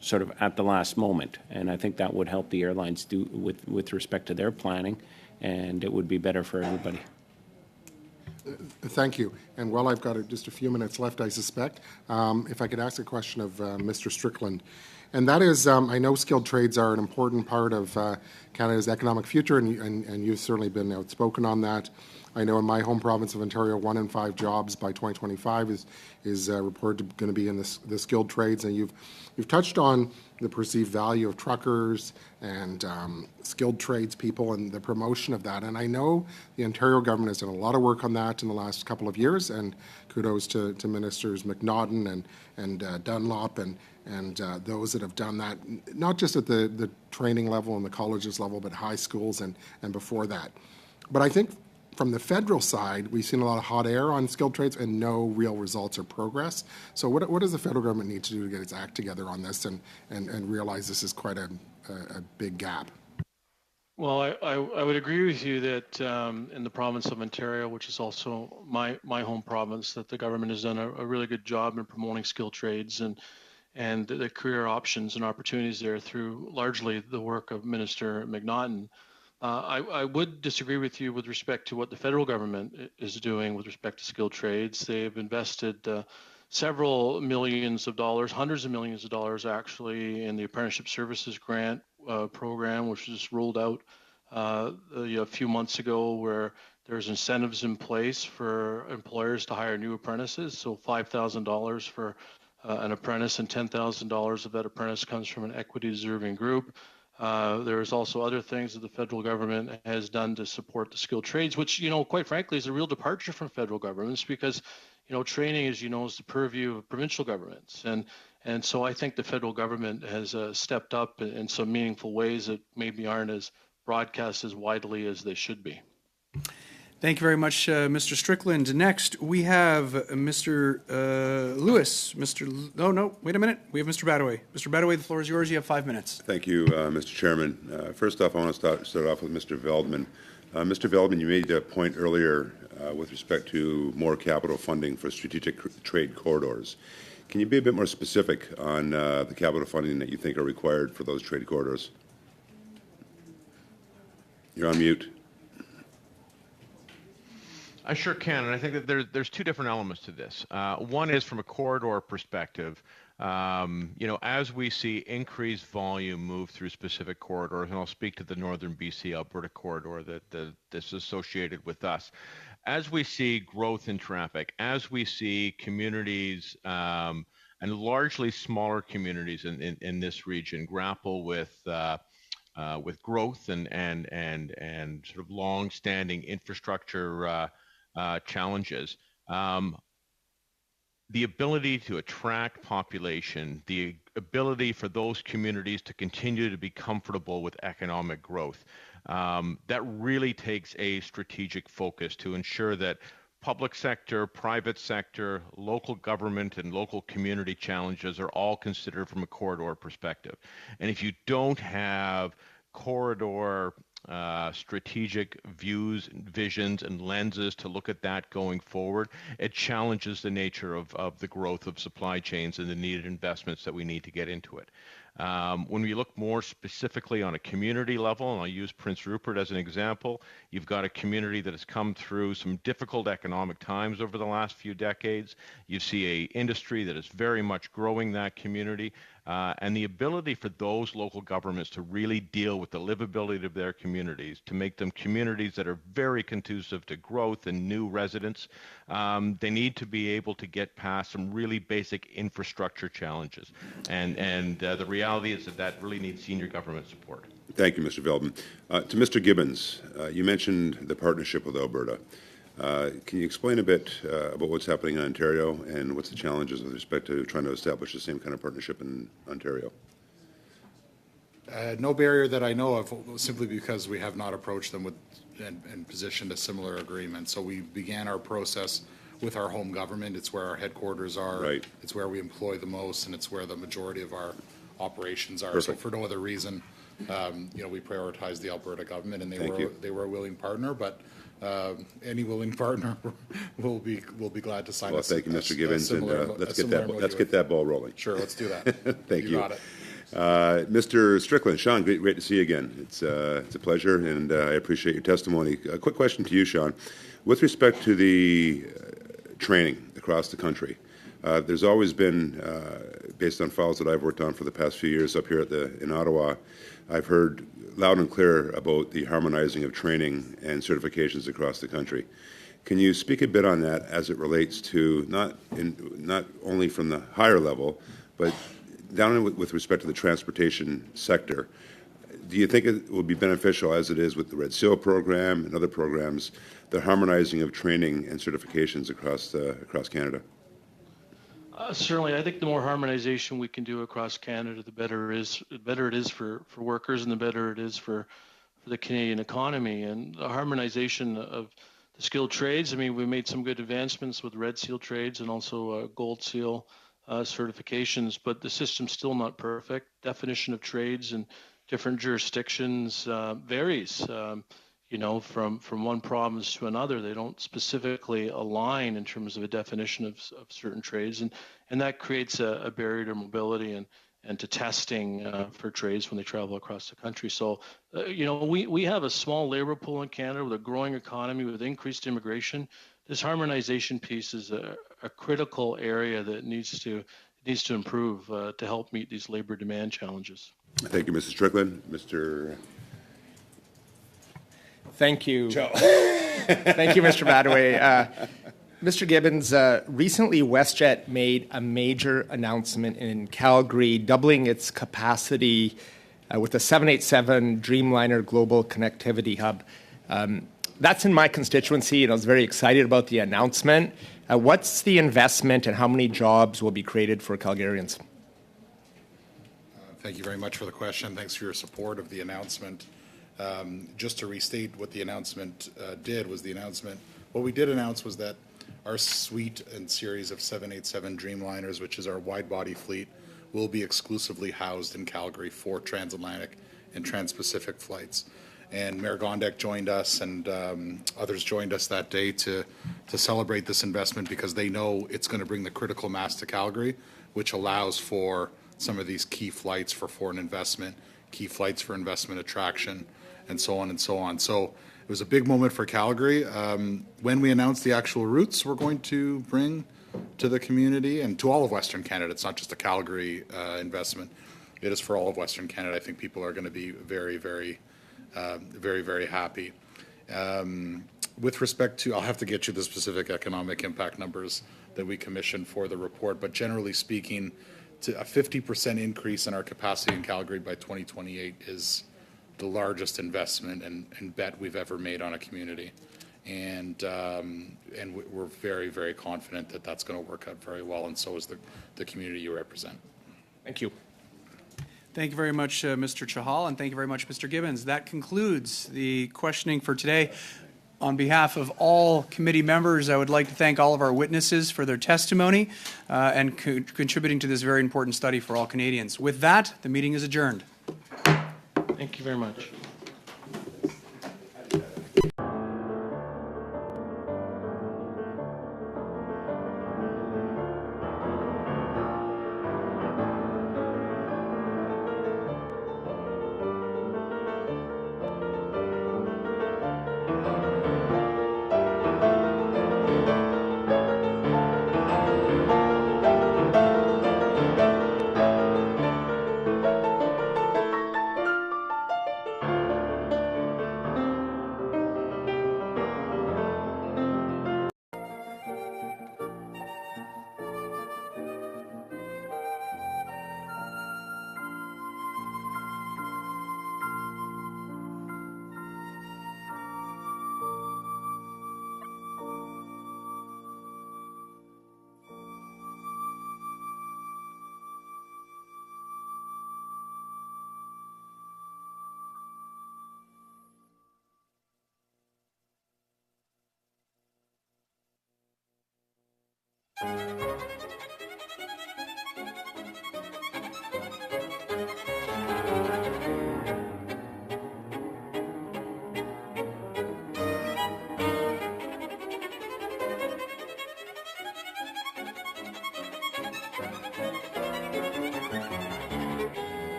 sort of at the last moment. And I think that would help the airlines do with respect to their planning, and it would be better for everybody. Thank you. And while I've got just a few minutes left, I suspect, if I could ask a question of Mr. Strickland. And that is, I know skilled trades are an important part of Canada's economic future, and you've certainly been outspoken on that. I know in my home province of Ontario, 1 in 5 jobs by 2025 is reported going to be in the skilled trades. And you've touched on the perceived value of truckers and skilled tradespeople and the promotion of that. And I know the Ontario government has done a lot of work on that in the last couple of years. And kudos to Ministers McNaughton and Dunlop and those that have done that, not just at the training level and the colleges level, but high schools and before that. But I think from the federal side, we've seen a lot of hot air on skilled trades and no real results or progress. So what does the federal government need to do to get its act together on this and realize this is quite a big gap? Well, I would agree with you that in the province of Ontario, which is also my home province, that the government has done a really good job in promoting skilled trades and the career options and opportunities there through largely the work of Minister McNaughton. I would disagree with you with respect to what the federal government is doing with respect to skilled trades. They have invested several millions of dollars, hundreds of millions of dollars actually, in the Apprenticeship Services Grant program, which was rolled out a few months ago, where there's incentives in place for employers to hire new apprentices. So $5,000 for an apprentice, and $10,000 of that apprentice comes from an equity-deserving group. There's also other things that the federal government has done to support the skilled trades, which, quite frankly, is a real departure from federal governments because, training, as you know, is the purview of provincial governments. And so I think the federal government has stepped up in some meaningful ways that maybe aren't as broadcast as widely as they should be. Thank you very much, Mr. Strickland. Next, we have Mr. Lewis. Wait a minute. We have Mr. Badaway. Mr. Badaway, the floor is yours. You have 5 minutes. Thank you, Mr. Chairman. First off, I want to start off with Mr. Veldman. Mr. Veldman, you made a point earlier with respect to more capital funding for strategic trade corridors. Can you be a bit more specific on the capital funding that you think are required for those trade corridors? You're on mute. I sure can, and I think that there's two different elements to this. One is from a corridor perspective. As we see increased volume move through specific corridors, and I'll speak to the northern BC Alberta corridor that's associated with us. As we see growth in traffic, as we see communities and largely smaller communities in this region grapple with growth and sort of long-standing infrastructure challenges, the ability to attract population, the ability for those communities to continue to be comfortable with economic growth, that really takes a strategic focus to ensure that public sector, private sector, local government, and local community challenges are all considered from a corridor perspective. And if you don't have corridor strategic views, visions, and lenses to look at that going forward, it challenges the nature of the growth of supply chains and the needed investments that we need to get into it. When we look more specifically on a community level, and I'll use Prince Rupert as an example, you've got a community that has come through some difficult economic times over the last few decades. You see an industry that is very much growing that community, and the ability for those local governments to really deal with the livability of their communities, to make them communities that are very conducive to growth and new residents. They need to be able to get past some really basic infrastructure challenges. And the reality is that really needs senior government support. Thank you, Mr. Veldman. To Mr. Gibbons, you mentioned the partnership with Alberta. Can you explain a bit about what's happening in Ontario and what's the challenges with respect to trying to establish the same kind of partnership in Ontario? No barrier that I know of, simply because we have not approached them with and positioned a similar agreement. So we began our process with our home government. It's where our headquarters are. Right. It's where we employ the most, and it's where the majority of our operations are. Perfect. So for no other reason, we prioritize the Alberta government, and Thank you. they were a willing partner, but any willing partner will be glad to sign. Well, thank you, Mr. Gibbons, and let's let's get that ball rolling. Sure, let's do that. Thank you. Got it. Mr. Strickland, Sean, great to see you again. It's a pleasure, and I appreciate your testimony. A quick question to you, Sean. With respect to the training across the country, there's always been, based on files that I've worked on for the past few years up here in Ottawa, I've heard loud and clear about the harmonizing of training and certifications across the country. Can you speak a bit on that as it relates to not only from the higher level, but down with respect to the transportation sector? Do you think it will be beneficial, as it is with the Red Seal program and other programs, the harmonizing of training and certifications across Canada? Certainly, I think the more harmonization we can do across Canada, the better it is for workers, and the better it is for the Canadian economy. And the harmonization of the skilled trades, I mean, we made some good advancements with Red Seal trades and also Gold Seal certifications, but the system's still not perfect. Definition of trades in different jurisdictions varies. From one province to another, they don't specifically align in terms of a definition of certain trades, and that creates a barrier to mobility and to testing for trades when they travel across the country. So, we have a small labor pool in Canada with a growing economy with increased immigration. This harmonization piece is a critical area that needs to improve to help meet these labor demand challenges. Thank you, Mr. Strickland. Mr. Thank you. Joe. Thank you, Mr. Badaway. Mr. Gibbons, recently WestJet made a major announcement in Calgary, doubling its capacity with a 787 Dreamliner Global Connectivity Hub. That's in my constituency, and I was very excited about the announcement. What's the investment, and how many jobs will be created for Calgarians? Thank you very much for the question. Thanks for your support of the announcement. Just to restate what the announcement what we did announce was that our suite and series of 787 Dreamliners, which is our wide-body fleet, will be exclusively housed in Calgary for transatlantic and trans-Pacific flights. And Mayor Gondek joined us, and others joined us that day to celebrate this investment, because they know it's going to bring the critical mass to Calgary, which allows for some of these key flights for foreign investment, key flights for investment attraction, and so on and so on. So it was a big moment for Calgary. When we announced the actual routes we're going to bring to the community and to all of Western Canada, it's not just a Calgary investment. It is for all of Western Canada. I think people are going to be very, very, very, very happy. With respect to, I'll have to get you the specific economic impact numbers that we commissioned for the report, but generally speaking, to a 50% increase in our capacity in Calgary by 2028 is the largest investment and bet we've ever made on a community. And we're very, very confident that that's going to work out very well, and so is the community you represent. Thank you. Thank you very much, Mr. Chahal, and thank you very much, Mr. Gibbons. That concludes the questioning for today. On behalf of all committee members, I would like to thank all of our witnesses for their testimony and contributing to this very important study for all Canadians. With that, the meeting is adjourned. Thank you very much.